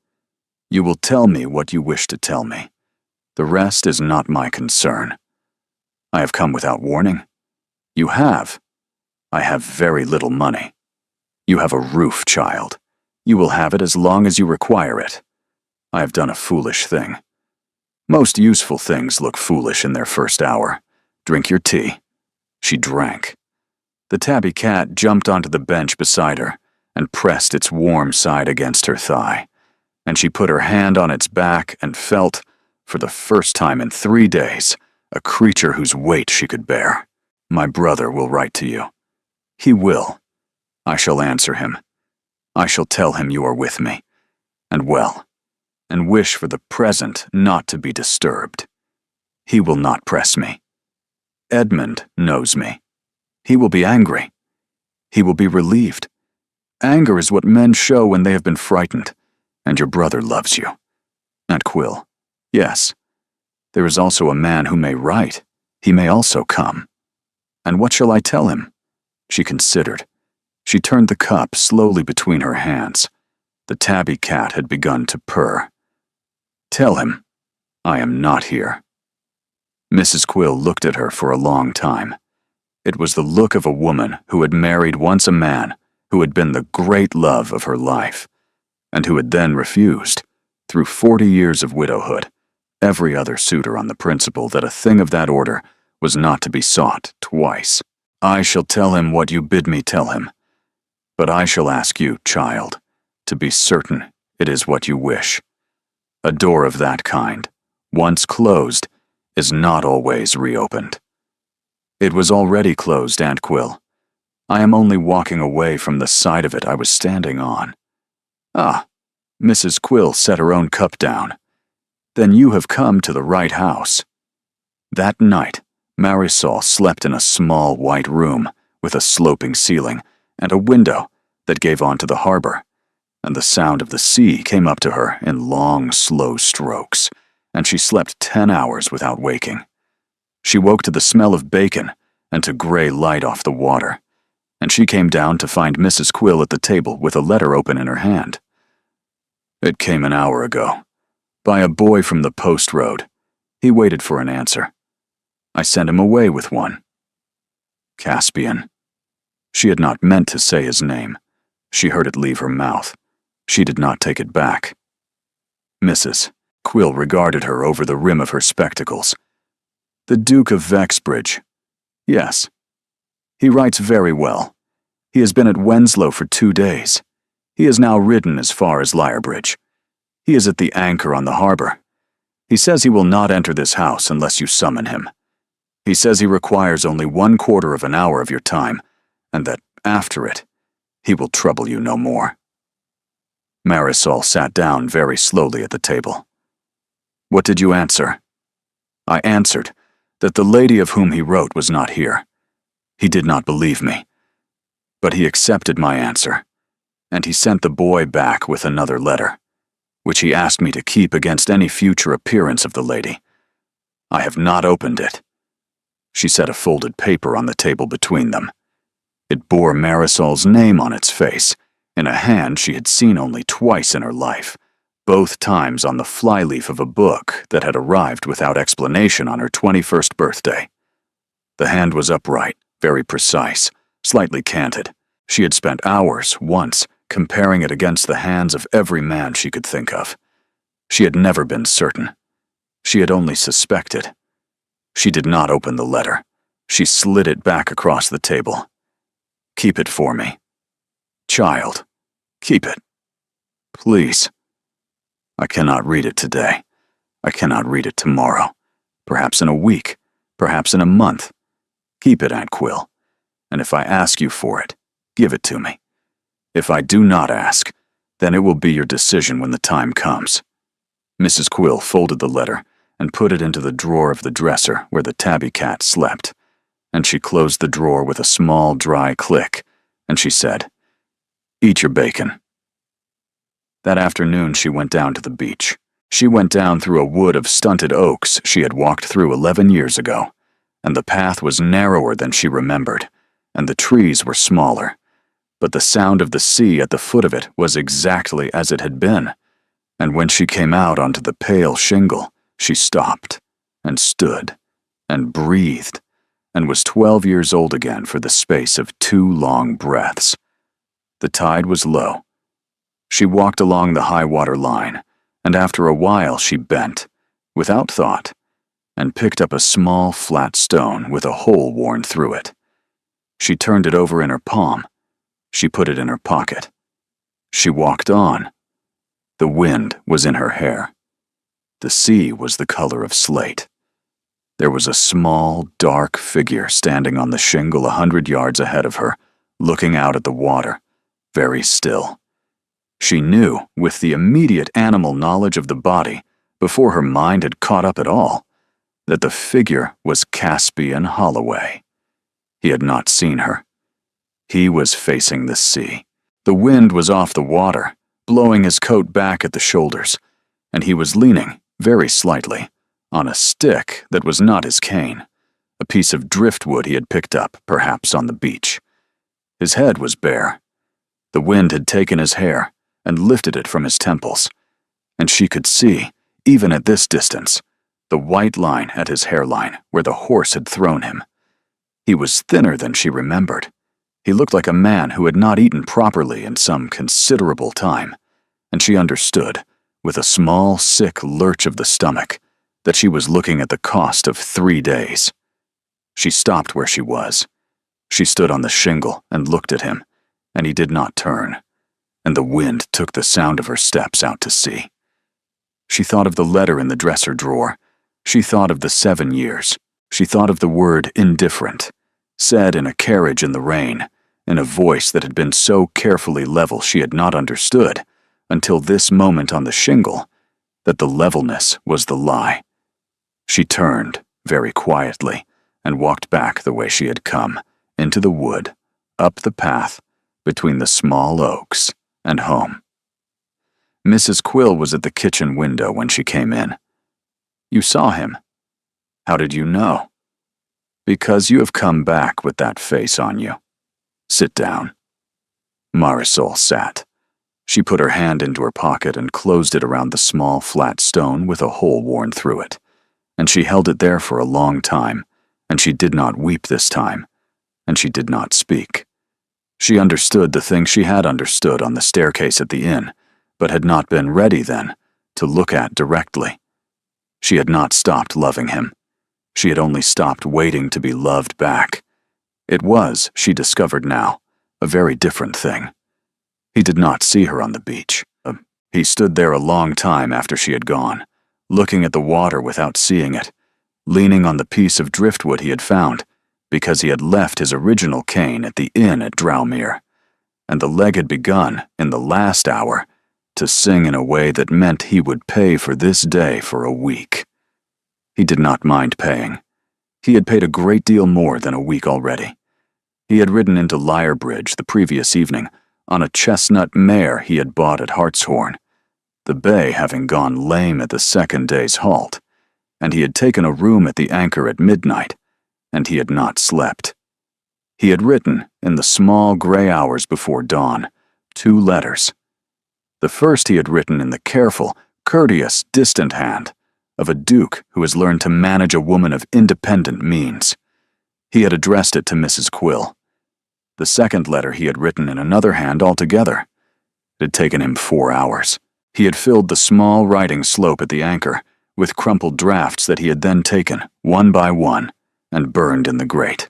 "You will tell me what you wish to tell me. The rest is not my concern. I have come without warning. You have. I have very little money. You have a roof, child. You will have it as long as you require it. I have done a foolish thing. Most useful things look foolish in their first hour. Drink your tea." She drank. The tabby cat jumped onto the bench beside her and pressed its warm side against her thigh, and she put her hand on its back and felt, for the first time in 3 days, a creature whose weight she could bear. "My brother will write to you. He will. I shall answer him. I shall tell him you are with me, and well, and wish for the present not to be disturbed. He will not press me. Edmund knows me. He will be angry. He will be relieved. Anger is what men show when they have been frightened, and your brother loves you. Aunt Quill, yes, there is also a man who may write. He may also come. And what shall I tell him?" She considered. She turned the cup slowly between her hands. The tabby cat had begun to purr. "Tell him, I am not here." Mrs. Quill looked at her for a long time. It was the look of a woman who had married once a man who had been the great love of her life, and who had then refused, through 40 years of widowhood, every other suitor on the principle that a thing of that order was not to be sought twice. "I shall tell him what you bid me tell him, but I shall ask you, child, to be certain it is what you wish. A door of that kind, once closed, is not always reopened." "It was already closed, Aunt Quill. I am only walking away from the side of it I was standing on." "Ah," Mrs. Quill set her own cup down. "Then you have come to the right house." That night, Marisol slept in a small white room with a sloping ceiling and a window that gave onto the harbor, and the sound of the sea came up to her in long, slow strokes, and she slept 10 hours without waking. She woke to the smell of bacon and to gray light off the water, and she came down to find Mrs. Quill at the table with a letter open in her hand. "It came an hour ago, by a boy from the post road. He waited for an answer. I sent him away with one. Caspian." She had not meant to say his name. She heard it leave her mouth. She did not take it back. Mrs. Quill regarded her over the rim of her spectacles. "The Duke of Vexbridge. Yes. He writes very well. He has been at Wenslow for 2 days. He has now ridden as far as Lyrebridge. He is at the anchor on the harbor. He says he will not enter this house unless you summon him. He says he requires only 1/4 of an hour of your time, and that, after it, he will trouble you no more." Marisol sat down very slowly at the table. "What did you answer?" "I answered that the lady of whom he wrote was not here. He did not believe me, but he accepted my answer, and he sent the boy back with another letter, which he asked me to keep against any future appearance of the lady. I have not opened it." She set a folded paper on the table between them. It bore Marisol's name on its face, in a hand she had seen only twice in her life, both times on the flyleaf of a book that had arrived without explanation on her 21st birthday. The hand was upright, very precise, slightly canted. She had spent hours, once, comparing it against the hands of every man she could think of. She had never been certain. She had only suspected. She did not open the letter. She slid it back across the table. "Keep it for me. Child, keep it. Please. I cannot read it today. I cannot read it tomorrow. Perhaps in a week. Perhaps in a month. Keep it, Aunt Quill. And if I ask you for it, give it to me. If I do not ask, then it will be your decision when the time comes." Mrs. Quill folded the letter and put it into the drawer of the dresser where the tabby cat slept. And she closed the drawer with a small, dry click, and she said, "Eat your bacon." That afternoon she went down to the beach. She went down through a wood of stunted oaks she had walked through 11 years ago, and the path was narrower than she remembered, and the trees were smaller. But the sound of the sea at the foot of it was exactly as it had been, and when she came out onto the pale shingle, she stopped, and stood, and breathed, and was 12 years old again for the space of 2 long breaths. The tide was low. She walked along the high-water line, and after a while she bent, without thought, and picked up a small flat stone with a hole worn through it. She turned it over in her palm. She put it in her pocket. She walked on. The wind was in her hair. The sea was the color of slate. There was a small, dark figure standing on the shingle 100 yards ahead of her, looking out at the water, very still. She knew, with the immediate animal knowledge of the body, before her mind had caught up at all, that the figure was Caspian Holloway. He had not seen her. He was facing the sea. The wind was off the water, blowing his coat back at the shoulders, and he was leaning, very slightly, on a stick that was not his cane, a piece of driftwood he had picked up, perhaps on the beach. His head was bare. The wind had taken his hair and lifted it from his temples, and she could see, even at this distance, the white line at his hairline where the horse had thrown him. He was thinner than she remembered. He looked like a man who had not eaten properly in some considerable time, and she understood, with a small, sick lurch of the stomach, that she was looking at the cost of 3 days. She stopped where she was. She stood on the shingle and looked at him, and he did not turn, and the wind took the sound of her steps out to sea. She thought of the letter in the dresser drawer. She thought of the 7 years. She thought of the word indifferent, said in a carriage in the rain, in a voice that had been so carefully level she had not understood, until this moment on the shingle, that the levelness was the lie. She turned, very quietly, and walked back the way she had come, into the wood, up the path, between the small oaks, and home. Mrs. Quill was at the kitchen window when she came in. "You saw him. How did you know?" "Because you have come back with that face on you. Sit down." Marisol sat. She put her hand into her pocket and closed it around the small flat stone with a hole worn through it, and she held it there for a long time, and she did not weep this time, and she did not speak. She understood the thing she had understood on the staircase at the inn, but had not been ready then to look at directly. She had not stopped loving him. She had only stopped waiting to be loved back. It was, she discovered now, a very different thing. He did not see her on the beach. He stood there a long time after she had gone, looking at the water without seeing it, leaning on the piece of driftwood he had found, because he had left his original cane at the inn at Drowmere, and the leg had begun, in the last hour, to sing in a way that meant he would pay for this day for a week. He did not mind paying. He had paid a great deal more than a week already. He had ridden into Lyrebridge the previous evening on a chestnut mare he had bought at Hartshorn, the bay having gone lame at the second day's halt, and he had taken a room at the Anchor at midnight, and he had not slept. He had written, in the small gray hours before dawn, 2 letters. The first he had written in the careful, courteous, distant hand of a duke who has learned to manage a woman of independent means. He had addressed it to Mrs. Quill. The second letter he had written in another hand altogether. It had taken him 4 hours. He had filled the small riding slope at the anchor with crumpled drafts that he had then taken, one by one, and burned in the grate.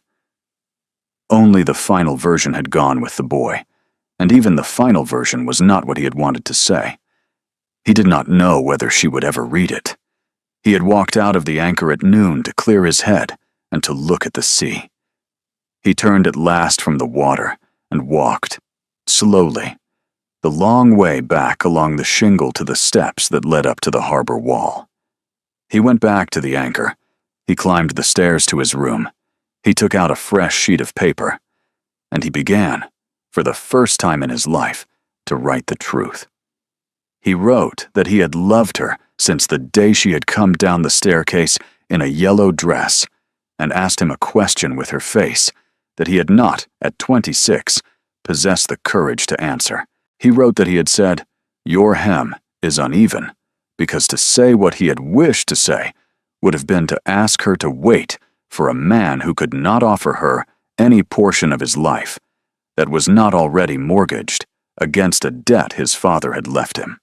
Only the final version had gone with the boy, and even the final version was not what he had wanted to say. He did not know whether she would ever read it. He had walked out of the anchor at noon to clear his head and to look at the sea. He turned at last from the water and walked, slowly, the long way back along the shingle to the steps that led up to the harbor wall. He went back to the anchor. He climbed the stairs to his room. He took out a fresh sheet of paper, and he began, for the first time in his life, to write the truth. He wrote that he had loved her since the day she had come down the staircase in a yellow dress, and asked him a question with her face that he had not, at 26, possessed the courage to answer. He wrote that he had said, "Your hem is uneven," because to say what he had wished to say would have been to ask her to wait for a man who could not offer her any portion of his life that was not already mortgaged against a debt his father had left him.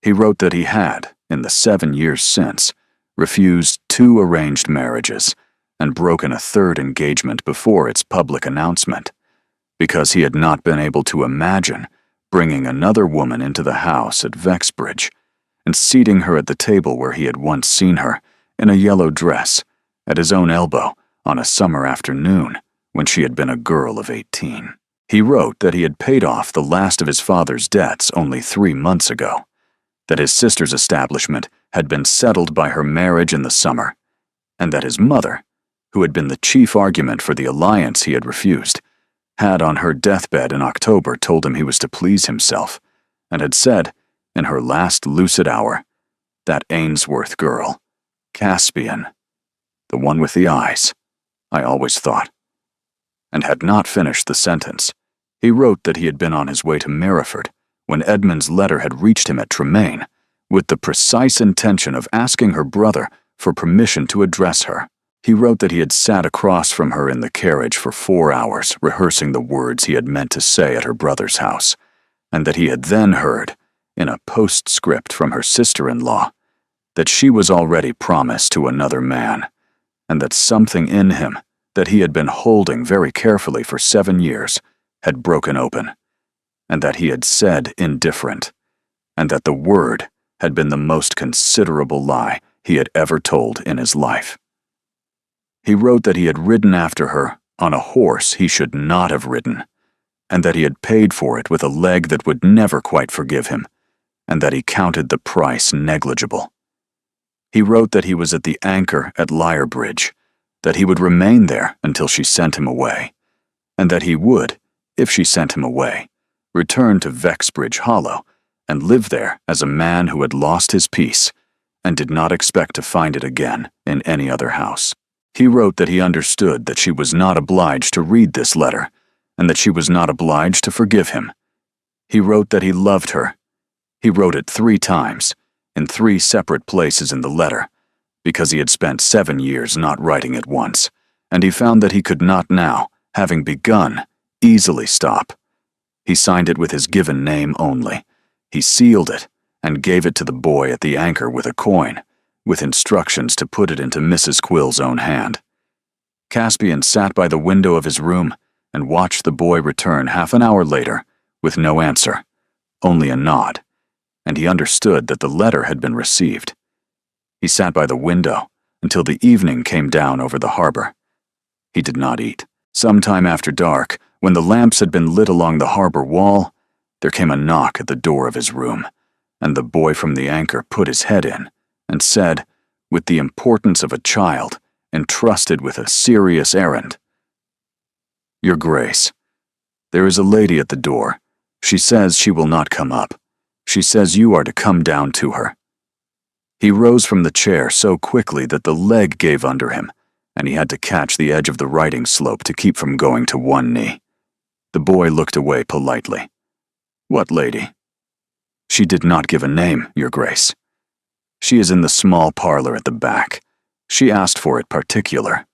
He wrote that he had, in the 7 years since, refused 2 arranged marriages and broken a 3rd engagement before its public announcement, because he had not been able to imagine bringing another woman into the house at Vexbridge and seating her at the table where he had once seen her, in a yellow dress, at his own elbow on a summer afternoon when she had been a girl of 18. He wrote that he had paid off the last of his father's debts only 3 months ago, that his sister's establishment had been settled by her marriage in the summer, and that his mother, who had been the chief argument for the alliance he had refused, had on her deathbed in October told him he was to please himself, and had said, in her last lucid hour, "That Ainsworth girl, Caspian, the one with the eyes, I always thought," and had not finished the sentence. He wrote that he had been on his way to Merriford when Edmund's letter had reached him at Tremaine, with the precise intention of asking her brother for permission to address her. He wrote that he had sat across from her in the carriage for 4 hours, rehearsing the words he had meant to say at her brother's house, and that he had then heard, in a postscript from her sister-in-law, that she was already promised to another man, and that something in him that he had been holding very carefully for 7 years had broken open, and that he had said indifferent, and that the word had been the most considerable lie he had ever told in his life. He wrote that he had ridden after her on a horse he should not have ridden, and that he had paid for it with a leg that would never quite forgive him, and that he counted the price negligible. He wrote that he was at the anchor at Lyrebridge, that he would remain there until she sent him away, and that he would, if she sent him away, return to Vexbridge Hollow and live there as a man who had lost his peace and did not expect to find it again in any other house. He wrote that he understood that she was not obliged to read this letter, and that she was not obliged to forgive him. He wrote that he loved her. He wrote it 3 times, in 3 separate places in the letter, because he had spent 7 years not writing it once, and he found that he could not now, having begun, easily stop. He signed it with his given name only. He sealed it, and gave it to the boy at the anchor with a coin, with instructions to put it into Mrs. Quill's own hand. Caspian sat by the window of his room and watched the boy return half an hour later with no answer, only a nod, and he understood that the letter had been received. He sat by the window until the evening came down over the harbor. He did not eat. Some time after dark, when the lamps had been lit along the harbor wall, there came a knock at the door of his room, and the boy from the anchor put his head in and said, with the importance of a child entrusted with a serious errand, "Your Grace, there is a lady at the door. She says she will not come up. She says you are to come down to her." He rose from the chair so quickly that the leg gave under him, and he had to catch the edge of the writing slope to keep from going to one knee. The boy looked away politely. "What lady?" "She did not give a name, Your Grace. She is in the small parlor at the back. She asked for it particular."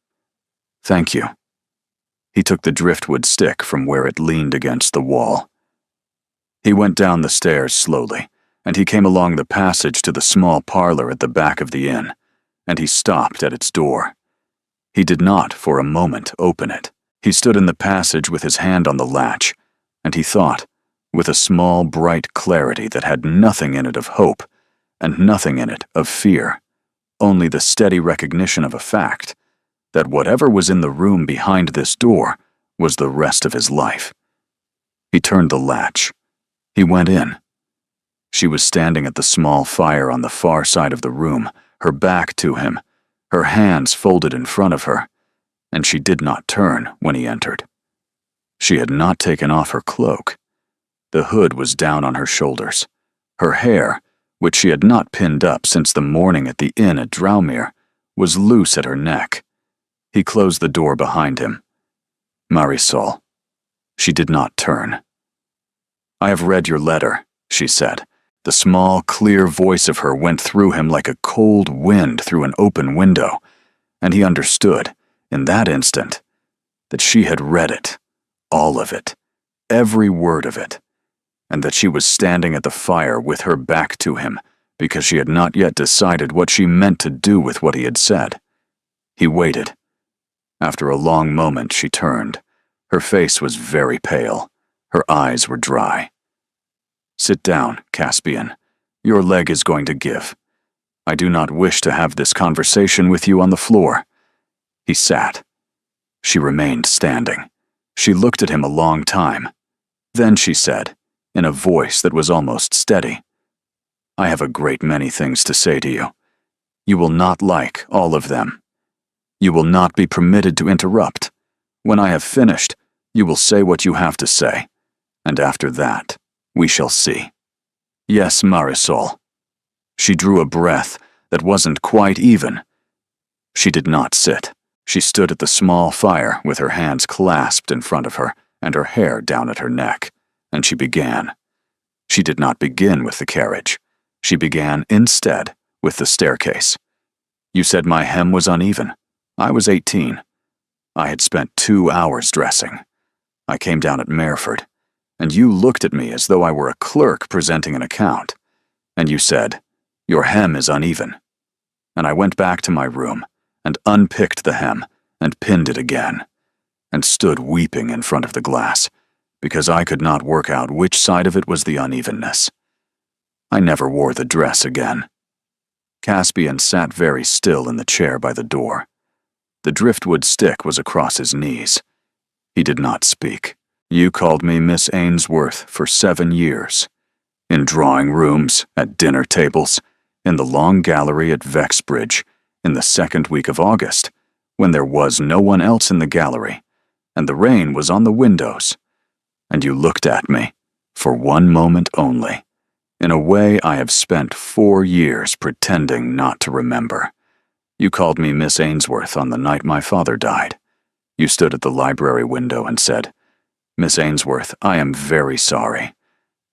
"Thank you." He took the driftwood stick from where it leaned against the wall. He went down the stairs slowly, and he came along the passage to the small parlor at the back of the inn, and he stopped at its door. He did not, for a moment, open it. He stood in the passage with his hand on the latch, and he thought, with a small, bright clarity that had nothing in it of hope, and nothing in it of fear, only the steady recognition of a fact, that whatever was in the room behind this door was the rest of his life. He turned the latch. He went in. She was standing at the small fire on the far side of the room, her back to him, her hands folded in front of her, and she did not turn when he entered. She had not taken off her cloak. The hood was down on her shoulders. Her hair, which she had not pinned up since the morning at the inn at Drowmere, was loose at her neck. He closed the door behind him. Marisol. She did not turn. "I have read your letter," she said. The small, clear voice of her went through him like a cold wind through an open window, and he understood, in that instant, that she had read it, all of it, every word of it, and that she was standing at the fire with her back to him because she had not yet decided what she meant to do with what he had said. He waited. After a long moment, she turned. Her face was very pale. Her eyes were dry. "Sit down, Caspian. Your leg is going to give. I do not wish to have this conversation with you on the floor." He sat. She remained standing. She looked at him a long time. Then she said, in a voice that was almost steady, "I have a great many things to say to you. You will not like all of them. You will not be permitted to interrupt. When I have finished, you will say what you have to say, and after that, we shall see." "Yes, Marisol." She drew a breath that wasn't quite even. She did not sit. She stood at the small fire with her hands clasped in front of her and her hair down at her neck, and she began. She did not begin with the carriage. She began, instead, with the staircase. "You said my hem was uneven. I was 18. I had spent 2 hours dressing. I came down at Mereford, and you looked at me as though I were a clerk presenting an account, and you said, 'Your hem is uneven.' And I went back to my room and unpicked the hem and pinned it again, and stood weeping in front of the glass, because I could not work out which side of it was the unevenness. I never wore the dress again." Caspian sat very still in the chair by the door. The driftwood stick was across his knees. He did not speak. "You called me Miss Ainsworth for 7 years. In drawing rooms, at dinner tables, in the long gallery at Vexbridge, in the 2nd week of August, when there was no one else in the gallery, and the rain was on the windows. And you looked at me, for one moment only, in a way I have spent 4 years pretending not to remember. You called me Miss Ainsworth on the night my father died. You stood at the library window and said, 'Miss Ainsworth, I am very sorry.'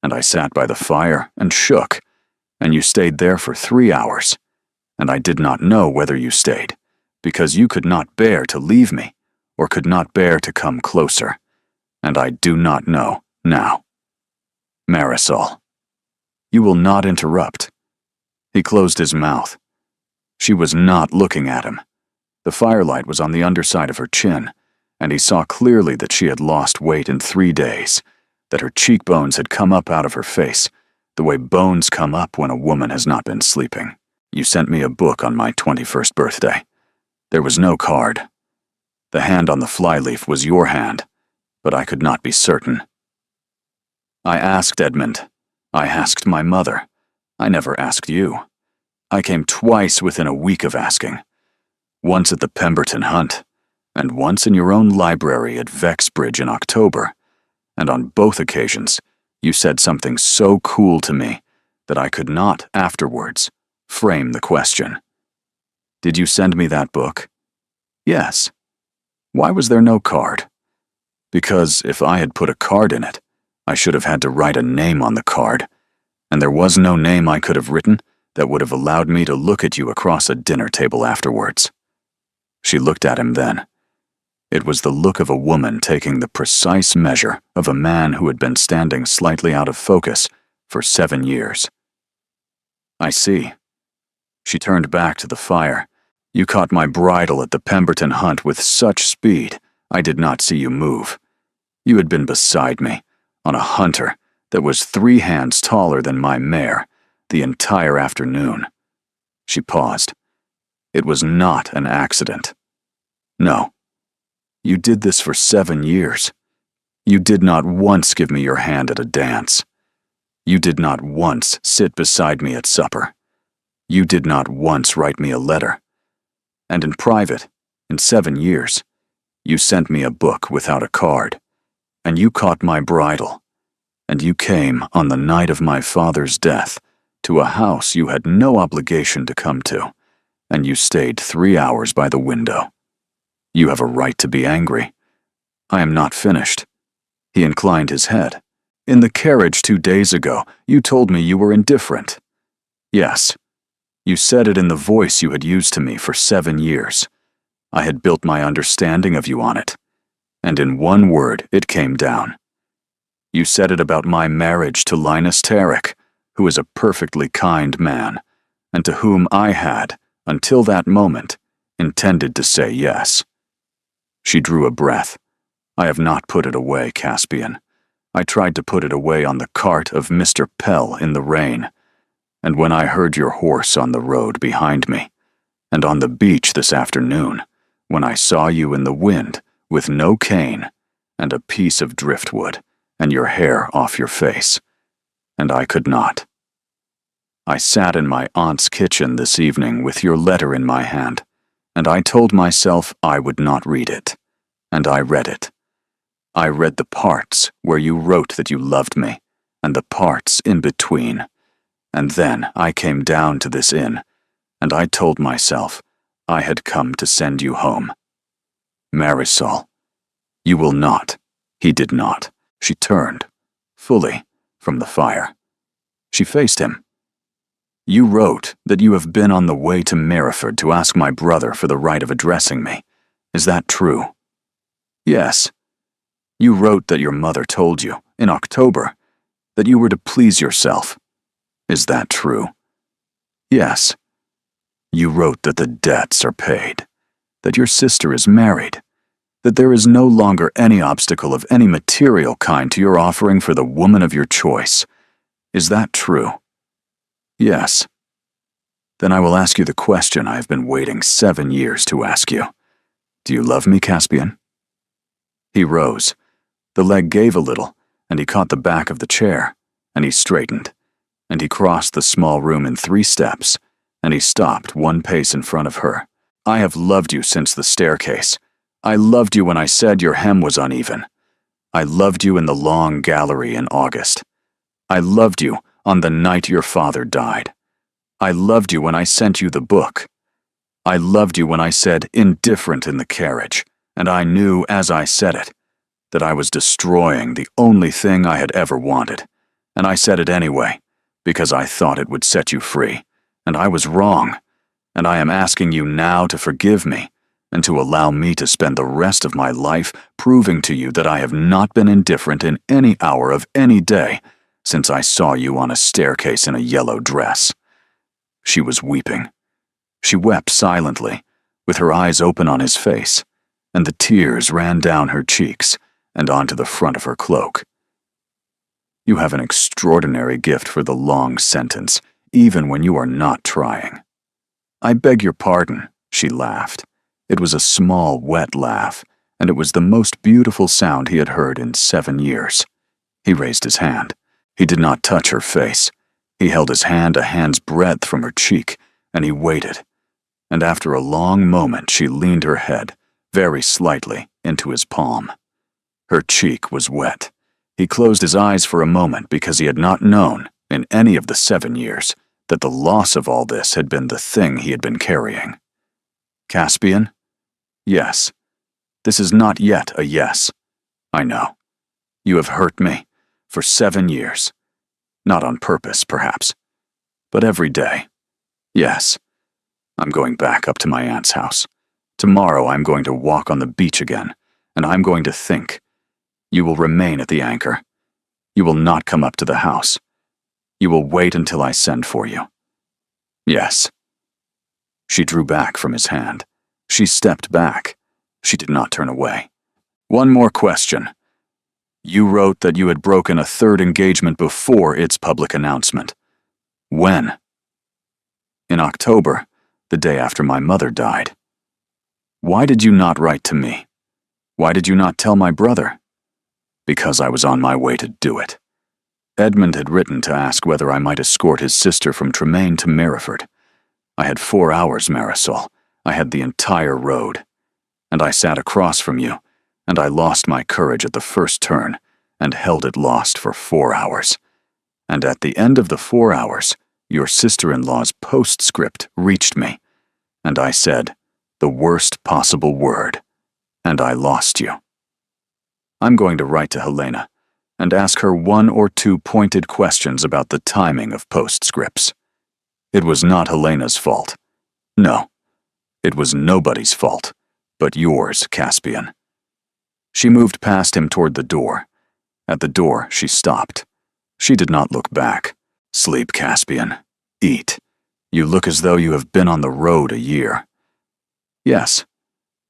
And I sat by the fire and shook, and you stayed there for 3 hours, and I did not know whether you stayed, because you could not bear to leave me, or could not bear to come closer, and I do not know now. Marisol. You will not interrupt." He closed his mouth. She was not looking at him. The firelight was on the underside of her chin, and he saw clearly that she had lost weight in 3 days, that her cheekbones had come up out of her face, the way bones come up when a woman has not been sleeping. "You sent me a book on my 21st birthday. There was no card. The hand on the flyleaf was your hand, but I could not be certain. I asked Edmund. I asked my mother. I never asked you. I came twice within a week of asking. Once at the Pemberton Hunt, and once in your own library at Vexbridge in October, and on both occasions you said something so cool to me that I could not, afterwards, frame the question. Did you send me that book? Yes. Why was there no card? Because if I had put a card in it, I should have had to write a name on the card, and there was no name I could have written that would have allowed me to look at you across a dinner table afterwards. She looked at him then. It was the look of a woman taking the precise measure of a man who had been standing slightly out of focus for 7 years. I see. She turned back to the fire. You caught my bridle at the Pemberton hunt with such speed, I did not see you move. You had been beside me, on a hunter that was 3 hands taller than my mare, the entire afternoon. She paused. It was not an accident. No. You did this for 7 years. You did not once give me your hand at a dance. You did not once sit beside me at supper. You did not once write me a letter. And in private, in 7 years, you sent me a book without a card. And you caught my bridle. And you came on the night of my father's death to a house you had no obligation to come to, and you stayed 3 hours by the window. You have a right to be angry. I am not finished. He inclined his head. In the carriage 2 days ago, you told me you were indifferent. Yes. You said it in the voice you had used to me for 7 years. I had built my understanding of you on it. And in one word, it came down. You said it about my marriage to Linus Tarrick, who is a perfectly kind man, and to whom I had, until that moment, intended to say yes. She drew a breath. I have not put it away, Caspian. I tried to put it away on the cart of Mr. Pell in the rain, and when I heard your horse on the road behind me, and on the beach this afternoon, when I saw you in the wind, with no cane, and a piece of driftwood, and your hair off your face, and I could not. I sat in my aunt's kitchen this evening with your letter in my hand, and I told myself I would not read it, and I read it. I read the parts where you wrote that you loved me, and the parts in between, and then I came down to this inn, and I told myself I had come to send you home. Marisol, you will not. He did not. She turned, fully, from the fire. She faced him. You wrote that you have been on the way to Merriford to ask my brother for the right of addressing me. Is that true? Yes. You wrote that your mother told you, in October, that you were to please yourself. Is that true? Yes. You wrote that the debts are paid, that your sister is married, that there is no longer any obstacle of any material kind to your offering for the woman of your choice. Is that true? Yes. Then I will ask you the question I have been waiting 7 years to ask you. Do you love me, Caspian? He rose. The leg gave a little, and he caught the back of the chair, and he straightened, and he crossed the small room in 3 steps, and he stopped 1 pace in front of her. I have loved you since the staircase. I loved you when I said your hem was uneven. I loved you in the long gallery in August. I loved you on the night your father died. I loved you when I sent you the book. I loved you when I said indifferent in the carriage, and I knew as I said it that I was destroying the only thing I had ever wanted, and I said it anyway, because I thought it would set you free, and I was wrong, and I am asking you now to forgive me, and to allow me to spend the rest of my life proving to you that I have not been indifferent in any hour of any day since I saw you on a staircase in a yellow dress. She was weeping. She wept silently, with her eyes open on his face, and the tears ran down her cheeks and onto the front of her cloak. You have an extraordinary gift for the long sentence, even when you are not trying. I beg your pardon, she laughed. It was a small, wet laugh, and it was the most beautiful sound he had heard in 7 years. He raised his hand. He did not touch her face. He held his hand a hand's breadth from her cheek, and he waited. And after a long moment she leaned her head, very slightly, into his palm. Her cheek was wet. He closed his eyes for a moment because he had not known, in any of the 7 years, that the loss of all this had been the thing he had been carrying. Caspian? Yes. This is not yet a yes. I know. You have hurt me for 7 years. Not on purpose, perhaps, but every day. Yes. I'm going back up to my aunt's house. Tomorrow I'm going to walk on the beach again, and I'm going to think. You will remain at the Anchor. You will not come up to the house. You will wait until I send for you. Yes. She drew back from his hand. She stepped back. She did not turn away. One more question. You wrote that you had broken a third engagement before its public announcement. When? In October, the day after my mother died. Why did you not write to me? Why did you not tell my brother? Because I was on my way to do it. Edmund had written to ask whether I might escort his sister from Tremaine to Merriford. I had 4 hours, Marisol. I had the entire road. And I sat across from you, and I lost my courage at the first turn, and held it lost for 4 hours. And at the end of the 4 hours, your sister-in-law's postscript reached me, and I said the worst possible word, and I lost you. I'm going to write to Helena and ask her 1 or 2 pointed questions about the timing of postscripts. It was not Helena's fault. No, it was nobody's fault, but yours, Caspian. She moved past him toward the door. At the door, she stopped. She did not look back. Sleep, Caspian. Eat. You look as though you have been on the road a year. Yes,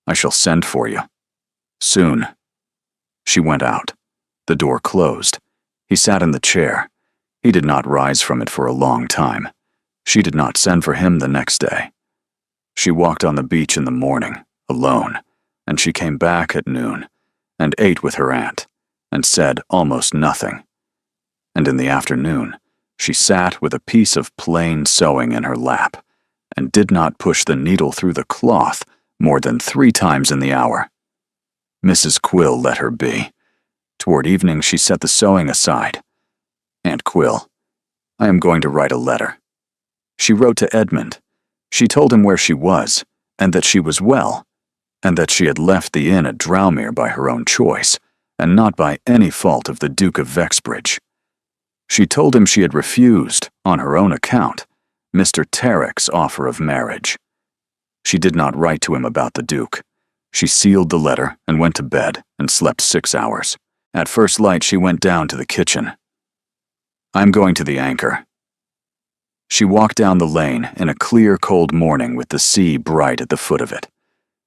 I shall send for you. Soon. She went out. The door closed. He sat in the chair. He did not rise from it for a long time. She did not send for him the next day. She walked on the beach in the morning, alone, and she came back at noon, and ate with her aunt, and said almost nothing. And in the afternoon, she sat with a piece of plain sewing in her lap, and did not push the needle through the cloth more than 3 times in the hour. Mrs. Quill let her be. Toward evening, she set the sewing aside. Aunt Quill, I am going to write a letter. She wrote to Edmund. She told him where she was, and that she was well, and that she had left the inn at Drowmere by her own choice, and not by any fault of the Duke of Vexbridge. She told him she had refused, on her own account, Mr. Terrick's offer of marriage. She did not write to him about the Duke. She sealed the letter and went to bed and slept 6 hours. At first light, she went down to the kitchen. I'm going to the Anchor. She walked down the lane in a clear, cold morning with the sea bright at the foot of it.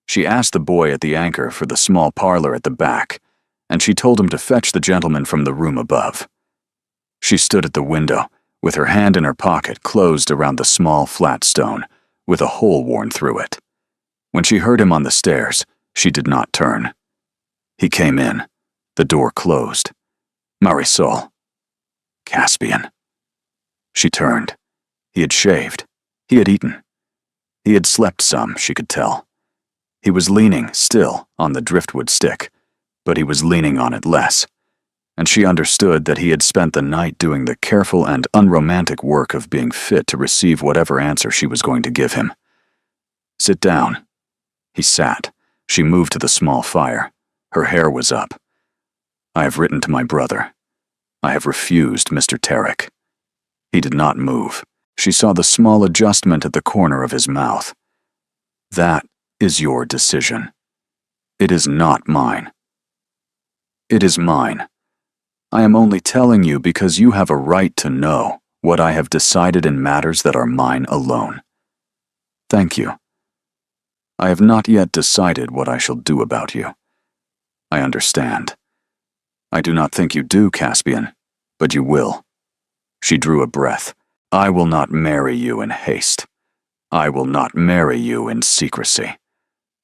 She asked the boy at the Anchor for the small parlor at the back, and she told him to fetch the gentleman from the room above. She stood at the window, with her hand in her pocket closed around the small flat stone, with a hole worn through it. When she heard him on the stairs, she did not turn. He came in. The door closed. Marisol. Caspian. She turned. He had shaved. He had eaten. He had slept some, she could tell. He was leaning, still, on the driftwood stick, but he was leaning on it less, and she understood that he had spent the night doing the careful and unromantic work of being fit to receive whatever answer she was going to give him. Sit down. He sat. She moved to the small fire. Her hair was up. I have written to my brother. I have refused Mr. Terrick. He did not move. She saw the small adjustment at the corner of his mouth. That is your decision. It is not mine. It is mine. I am only telling you because you have a right to know what I have decided in matters that are mine alone. Thank you. I have not yet decided what I shall do about you. I understand. I do not think you do, Caspian, but you will. She drew a breath. I will not marry you in haste. I will not marry you in secrecy.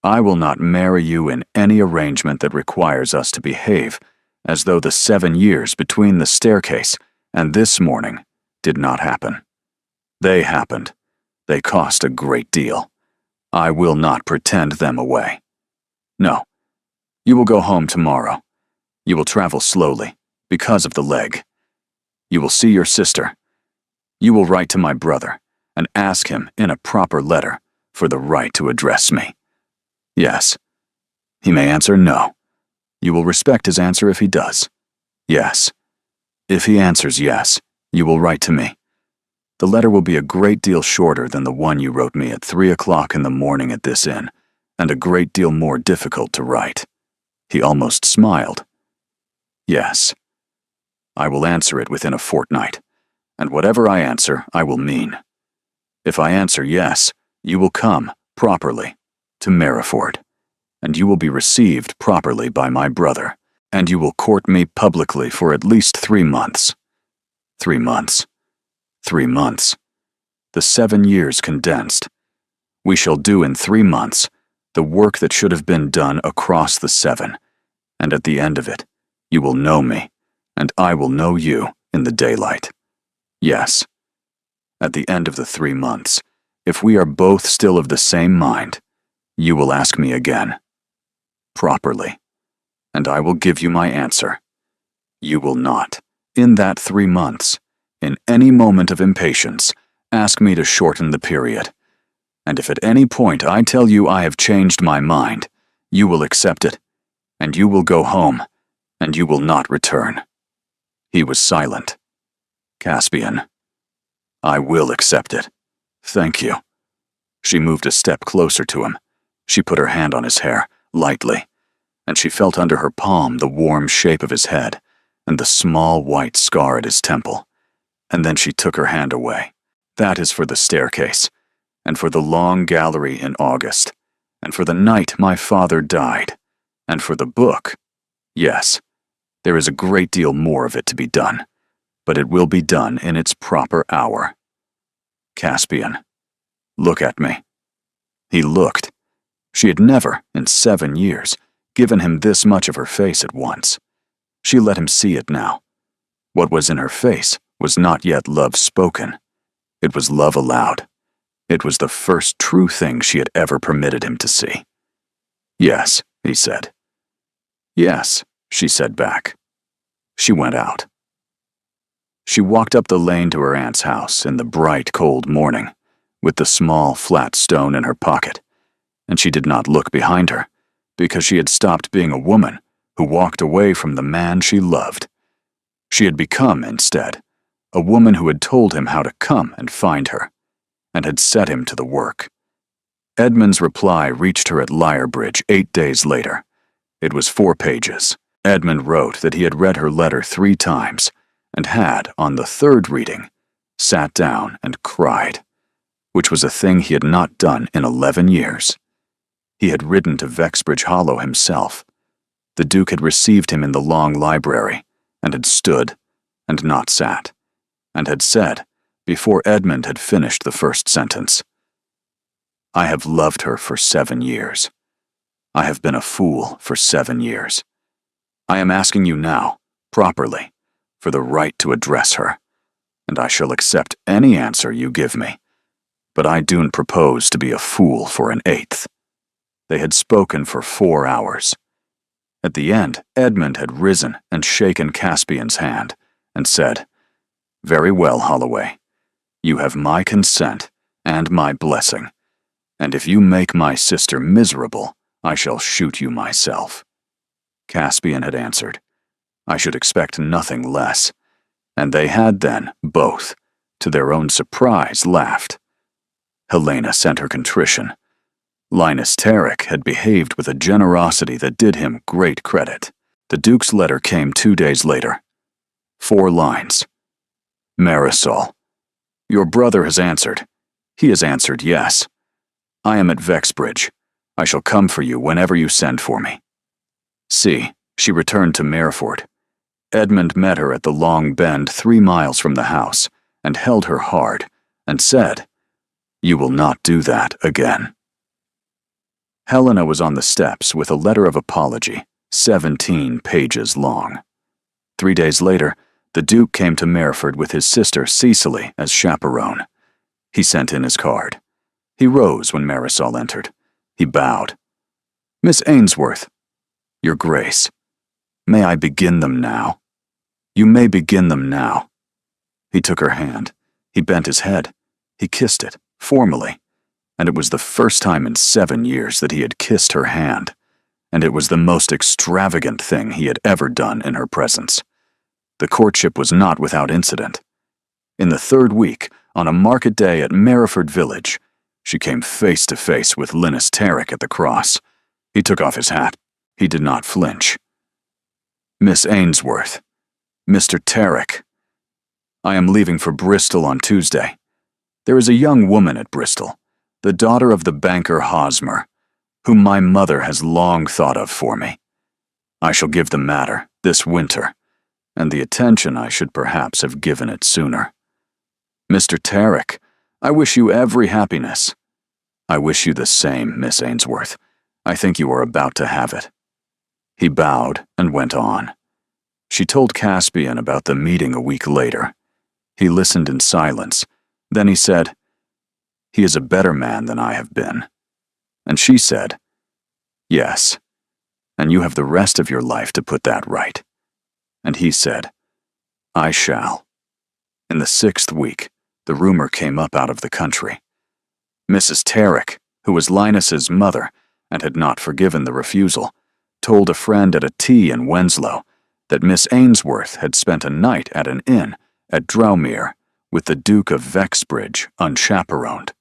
I will not marry you in any arrangement that requires us to behave as though the 7 years between the staircase and this morning did not happen. They happened. They cost a great deal. I will not pretend them away. No. You will go home tomorrow. You will travel slowly, because of the leg. You will see your sister. You will write to my brother and ask him in a proper letter for the right to address me. Yes. He may answer no. You will respect his answer if he does. Yes. If he answers yes, you will write to me. The letter will be a great deal shorter than the one you wrote me at 3 o'clock in the morning at this inn, and a great deal more difficult to write. He almost smiled. Yes. I will answer it within a fortnight, and whatever I answer, I will mean. If I answer yes, you will come, properly, to Meriford, and you will be received properly by my brother, and you will court me publicly for at least 3 months. 3 months. 3 months. The 7 years condensed. We shall do in 3 months the work that should have been done across the 7, and at the end of it, you will know me, and I will know you in the daylight. Yes. At the end of the 3 months, if we are both still of the same mind, you will ask me again. Properly. And I will give you my answer. You will not, in that 3 months, in any moment of impatience, ask me to shorten the period. And if at any point I tell you I have changed my mind, you will accept it, and you will go home, and you will not return. He was silent. Caspian. I will accept it. Thank you. She moved a step closer to him. She put her hand on his hair, lightly, and she felt under her palm the warm shape of his head and the small white scar at his temple. And then she took her hand away. That is for the staircase, and for the long gallery in August, and for the night my father died, and for the book. Yes, there is a great deal more of it to be done, but it will be done in its proper hour. Caspian, look at me. He looked. She had never, in 7 years, given him this much of her face at once. She let him see it now. What was in her face was not yet love spoken. It was love aloud. It was the first true thing she had ever permitted him to see. Yes, he said. Yes, she said back. She went out. She walked up the lane to her aunt's house in the bright, cold morning, with the small, flat stone in her pocket, and she did not look behind her, because she had stopped being a woman who walked away from the man she loved. She had become, instead, a woman who had told him how to come and find her, and had set him to the work. Edmund's reply reached her at Lyrebridge 8 days later. It was 4 pages. Edmund wrote that he had read her letter 3 times, and had, on the 3rd reading, sat down and cried, which was a thing he had not done in 11 years. He had ridden to Vexbridge Hollow himself. The Duke had received him in the long library, and had stood, and not sat, and had said, before Edmund had finished the first sentence, I have loved her for 7 years. I have been a fool for 7 years. I am asking you now, properly, for the right to address her, and I shall accept any answer you give me. But I do not propose to be a fool for an 8th. They had spoken for 4 hours. At the end, Edmund had risen and shaken Caspian's hand, and said, Very well, Holloway. You have my consent and my blessing, and if you make my sister miserable, I shall shoot you myself. Caspian had answered, I should expect nothing less, and they had then, both, to their own surprise, laughed. Helena sent her contrition. Linus Terrick had behaved with a generosity that did him great credit. The Duke's letter came 2 days later. 4 lines. Marisol, your brother has answered. He has answered yes. I am at Vexbridge. I shall come for you whenever you send for me. See, she returned to Meriford. Edmund met her at the Long Bend 3 miles from the house, and held her hard, and said, You will not do that again. Helena was on the steps with a letter of apology, 17 pages long. 3 days later, the Duke came to Meriford with his sister Cecily as chaperone. He sent in his card. He rose when Marisol entered. He bowed. Miss Ainsworth, Your Grace, may I begin them now? You may begin them now. He took her hand. He bent his head. He kissed it, formally, and it was the first time in 7 years that he had kissed her hand, and it was the most extravagant thing he had ever done in her presence. The courtship was not without incident. In the 3rd week, on a market day at Meriford Village, she came face to face with Linus Terrick at the cross. He took off his hat. He did not flinch. Miss Ainsworth, Mr. Tarrick, I am leaving for Bristol on Tuesday. There is a young woman at Bristol, the daughter of the banker Hosmer, whom my mother has long thought of for me. I shall give the matter this winter, and the attention I should perhaps have given it sooner. Mr. Tarrick, I wish you every happiness. I wish you the same, Miss Ainsworth. I think you are about to have it. He bowed and went on. She told Caspian about the meeting a week later. He listened in silence. Then he said, "He is a better man than I have been." And she said, "Yes, and you have the rest of your life to put that right." And he said, "I shall." In the 6th week, the rumor came up out of the country. Mrs. Tarrick, who was Linus's mother and had not forgiven the refusal, told a friend at a tea in Wenslow that Miss Ainsworth had spent a night at an inn at Drowmere with the Duke of Vexbridge unchaperoned.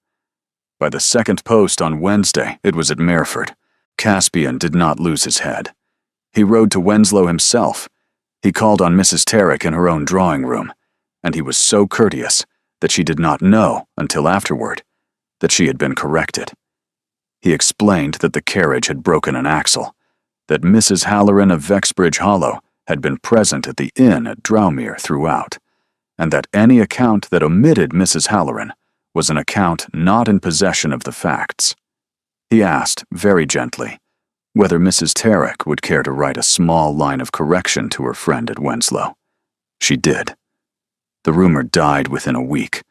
By the second post on Wednesday, it was at Mereford. Caspian did not lose his head. He rode to Wenslow himself. He called on Mrs. Tarrick in her own drawing room, and he was so courteous that she did not know, until afterward, that she had been corrected. He explained that the carriage had broken an axle, that Mrs. Halloran of Vexbridge Hollow had been present at the inn at Drowmere throughout, and that any account that omitted Mrs. Halloran was an account not in possession of the facts. He asked, very gently, whether Mrs. Tarrick would care to write a small line of correction to her friend at Wenslow. She did. The rumor died within a week,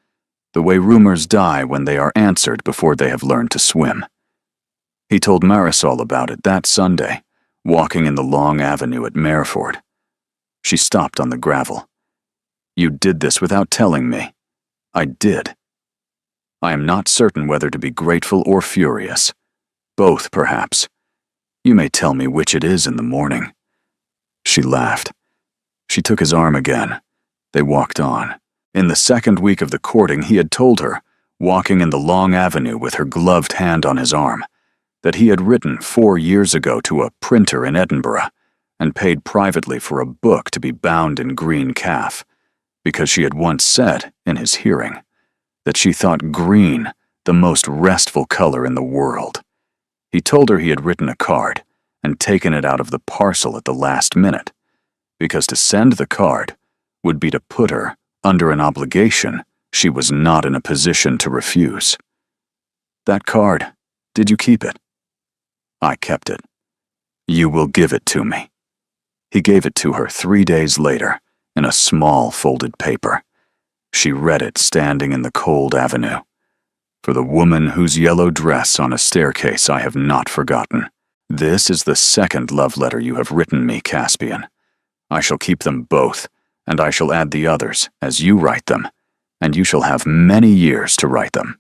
the way rumors die when they are answered before they have learned to swim. He told Marisol about it that Sunday, walking in the long avenue at Mereford. She stopped on the gravel. "You did this without telling me." "I did." "I am not certain whether to be grateful or furious. Both, perhaps. You may tell me which it is in the morning." She laughed. She took his arm again. They walked on. In the 2nd week of the courting, he had told her, walking in the long avenue with her gloved hand on his arm, that he had written 4 years ago to a printer in Edinburgh and paid privately for a book to be bound in green calf, because she had once said, in his hearing, that she thought green the most restful color in the world. He told her he had written a card and taken it out of the parcel at the last minute, because to send the card would be to put her under an obligation she was not in a position to refuse. "That card, did you keep it?" "I kept it." "You will give it to me." He gave it to her 3 days later, in a small folded paper. She read it standing in the cold avenue. "For the woman whose yellow dress on a staircase I have not forgotten. This is the 2nd love letter you have written me, Caspian. I shall keep them both, and I shall add the others as you write them, and you shall have many years to write them."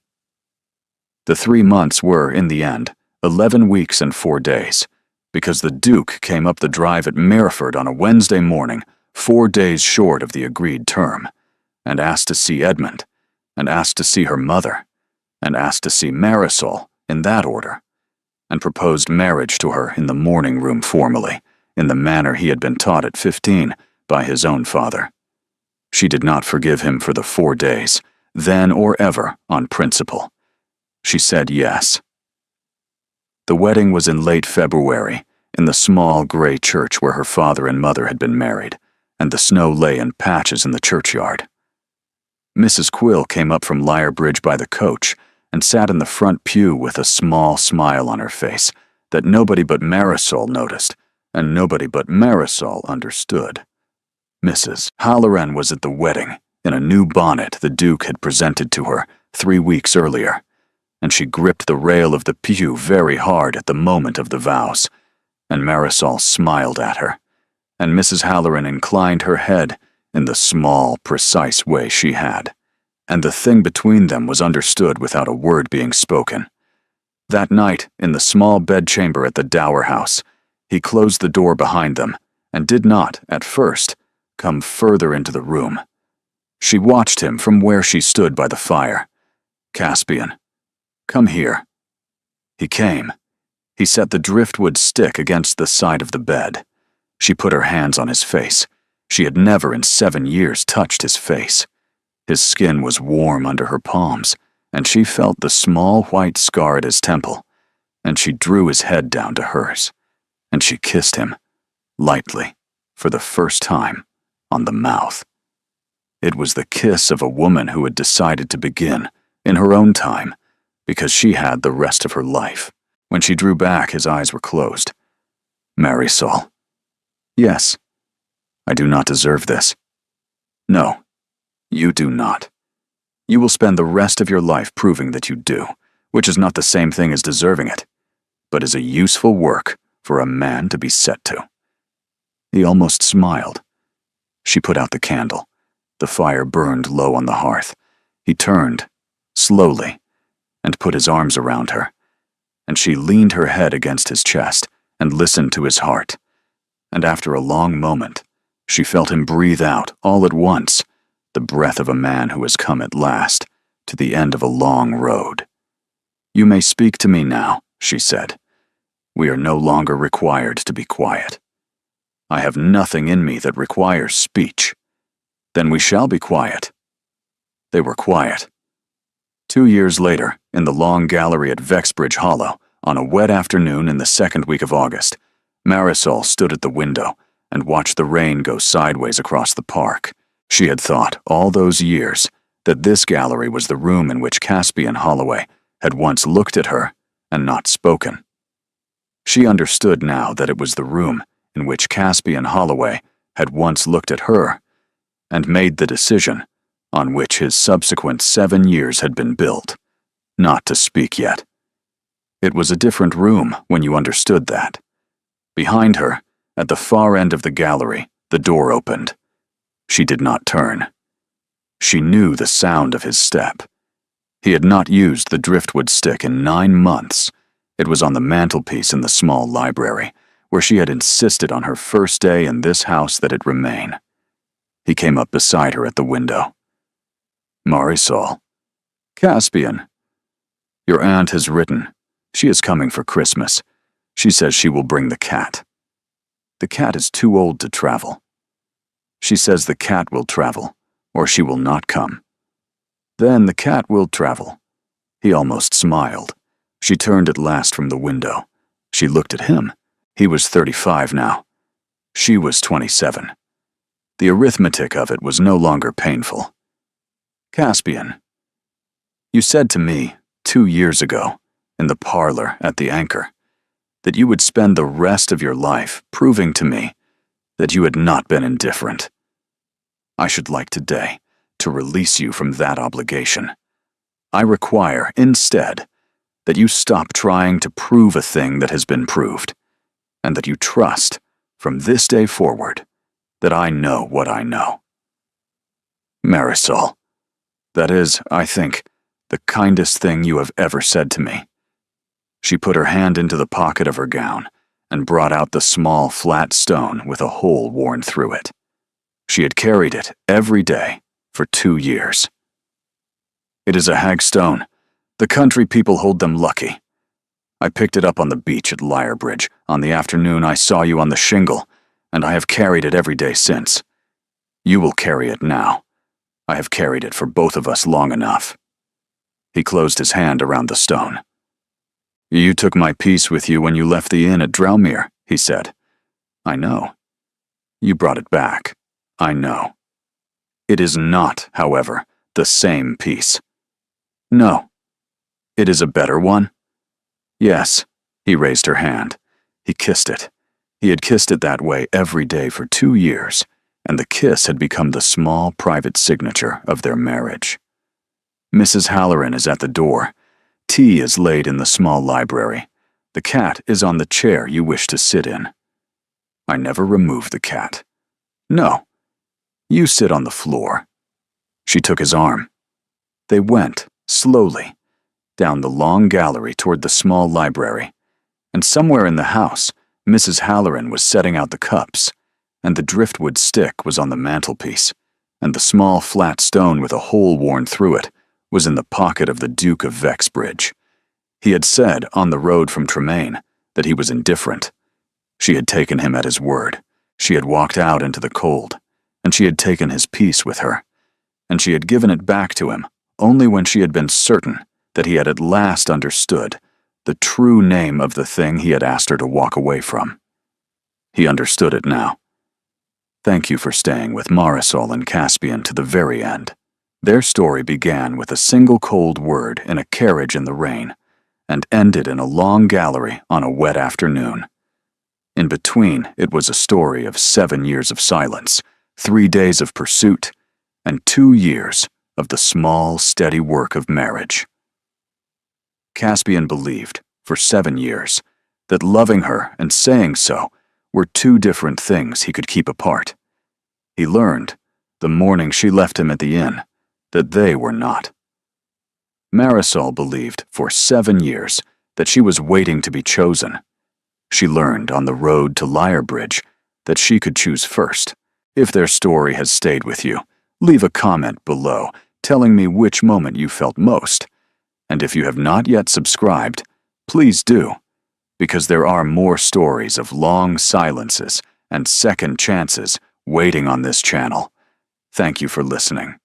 The 3 months were, in the end, 11 weeks and 4 days, because the Duke came up the drive at Mereford on a Wednesday morning, 4 days short of the agreed term, and asked to see Edmund, and asked to see her mother, and asked to see Marisol, in that order, and proposed marriage to her in the morning room formally, in the manner he had been taught at 15 by his own father. She did not forgive him for the 4 days, then or ever, on principle. She said yes. The wedding was in late February, in the small gray church where her father and mother had been married, and the snow lay in patches in the churchyard. Mrs. Quill came up from Lyre Bridge by the coach and sat in the front pew with a small smile on her face that nobody but Marisol noticed, and nobody but Marisol understood. Mrs. Halloran was at the wedding, in a new bonnet the Duke had presented to her 3 weeks earlier, and she gripped the rail of the pew very hard at the moment of the vows, and Marisol smiled at her, and Mrs. Halloran inclined her head in the small, precise way she had, and the thing between them was understood without a word being spoken. That night, in the small bedchamber at the Dower House, he closed the door behind them, and did not, at first, come further into the room. She watched him from where she stood by the fire. "Caspian, come here." He came. He set the driftwood stick against the side of the bed. She put her hands on his face. She had never in 7 years touched his face. His skin was warm under her palms, and she felt the small white scar at his temple, and she drew his head down to hers, and she kissed him, lightly, for the first time, on the mouth. It was the kiss of a woman who had decided to begin, in her own time, because she had the rest of her life. When she drew back, his eyes were closed. Marisol. Yes. I do not deserve this. No, you do not. You will spend the rest of your life proving that you do, which is not the same thing as deserving it, but is a useful work for a man to be set to. He almost smiled. She put out the candle. The fire burned low on the hearth. He turned, slowly, and put his arms around her, and she leaned her head against his chest and listened to his heart. And after a long moment, she felt him breathe out, all at once, the breath of a man who has come at last to the end of a long road. You may speak to me now, she said. We are no longer required to be quiet. I have nothing in me that requires speech. Then we shall be quiet. They were quiet. 2 years later, in the long gallery at Vexbridge Hollow, on a wet afternoon in the second week of August, Marisol stood at the window and watched the rain go sideways across the park. She had thought, all those years, that this gallery was the room in which Caspian Holloway had once looked at her and not spoken. She understood now that it was the room in which Caspian Holloway had once looked at her and made the decision on which his subsequent 7 years had been built, not to speak yet. It was a different room when you understood that. Behind her, at the far end of the gallery, the door opened. She did not turn. She knew the sound of his step. He had not used the driftwood stick in 9 months. It was on the mantelpiece in the small library, where she had insisted on her first day in this house that it remain. He came up beside her at the window. Marisol. Caspian. Your aunt has written. She is coming for Christmas. She says she will bring the cat. The cat is too old to travel. She says the cat will travel, or she will not come. Then the cat will travel. He almost smiled. She turned at last from the window. She looked at him. He was 35 now. She was 27. The arithmetic of it was no longer painful. Caspian. You said to me 2 years ago, in the parlor at the Anchor, that you would spend the rest of your life proving to me that you had not been indifferent. I should like today to release you from that obligation. I require, instead, that you stop trying to prove a thing that has been proved, and that you trust, from this day forward, that I know what I know. Marisol, that is, I think, the kindest thing you have ever said to me. She put her hand into the pocket of her gown and brought out the small, flat stone with a hole worn through it. She had carried it every day for 2 years. It is a hag stone. The country people hold them lucky. I picked it up on the beach at Lyrebridge on the afternoon I saw you on the shingle, and I have carried it every day since. You will carry it now. I have carried it for both of us long enough. He closed his hand around the stone. You took my piece with you when you left the inn at Drowmere, he said. I know. You brought it back. I know. It is not, however, the same piece. No. It is a better one? Yes. He raised her hand. He kissed it. He had kissed it that way every day for 2 years, and the kiss had become the small private signature of their marriage. Mrs. Halloran is at the door. Tea is laid in the small library. The cat is on the chair you wish to sit in. I never remove the cat. No. You sit on the floor. She took his arm. They went, slowly, down the long gallery toward the small library, and somewhere in the house, Mrs. Halloran was setting out the cups, and the driftwood stick was on the mantelpiece, and the small flat stone with a hole worn through it was in the pocket of the Duke of Vexbridge. He had said, on the road from Tremaine, that he was indifferent. She had taken him at his word. She had walked out into the cold, and she had taken his peace with her, and she had given it back to him only when she had been certain that he had at last understood the true name of the thing he had asked her to walk away from. He understood it now. Thank you for staying with Marisol and Caspian to the very end. Their story began with a single cold word in a carriage in the rain, and ended in a long gallery on a wet afternoon. In between, it was a story of 7 years of silence, 3 days of pursuit, and 2 years of the small, steady work of marriage. Caspian believed, for 7 years, that loving her and saying so were 2 different things he could keep apart. He learned, the morning she left him at the inn, that they were not. Marisol believed, for 7 years, that she was waiting to be chosen. She learned on the road to Lyrebridge that she could choose first. If their story has stayed with you, leave a comment below telling me which moment you felt most. And if you have not yet subscribed, please do, because there are more stories of long silences and second chances waiting on this channel. Thank you for listening.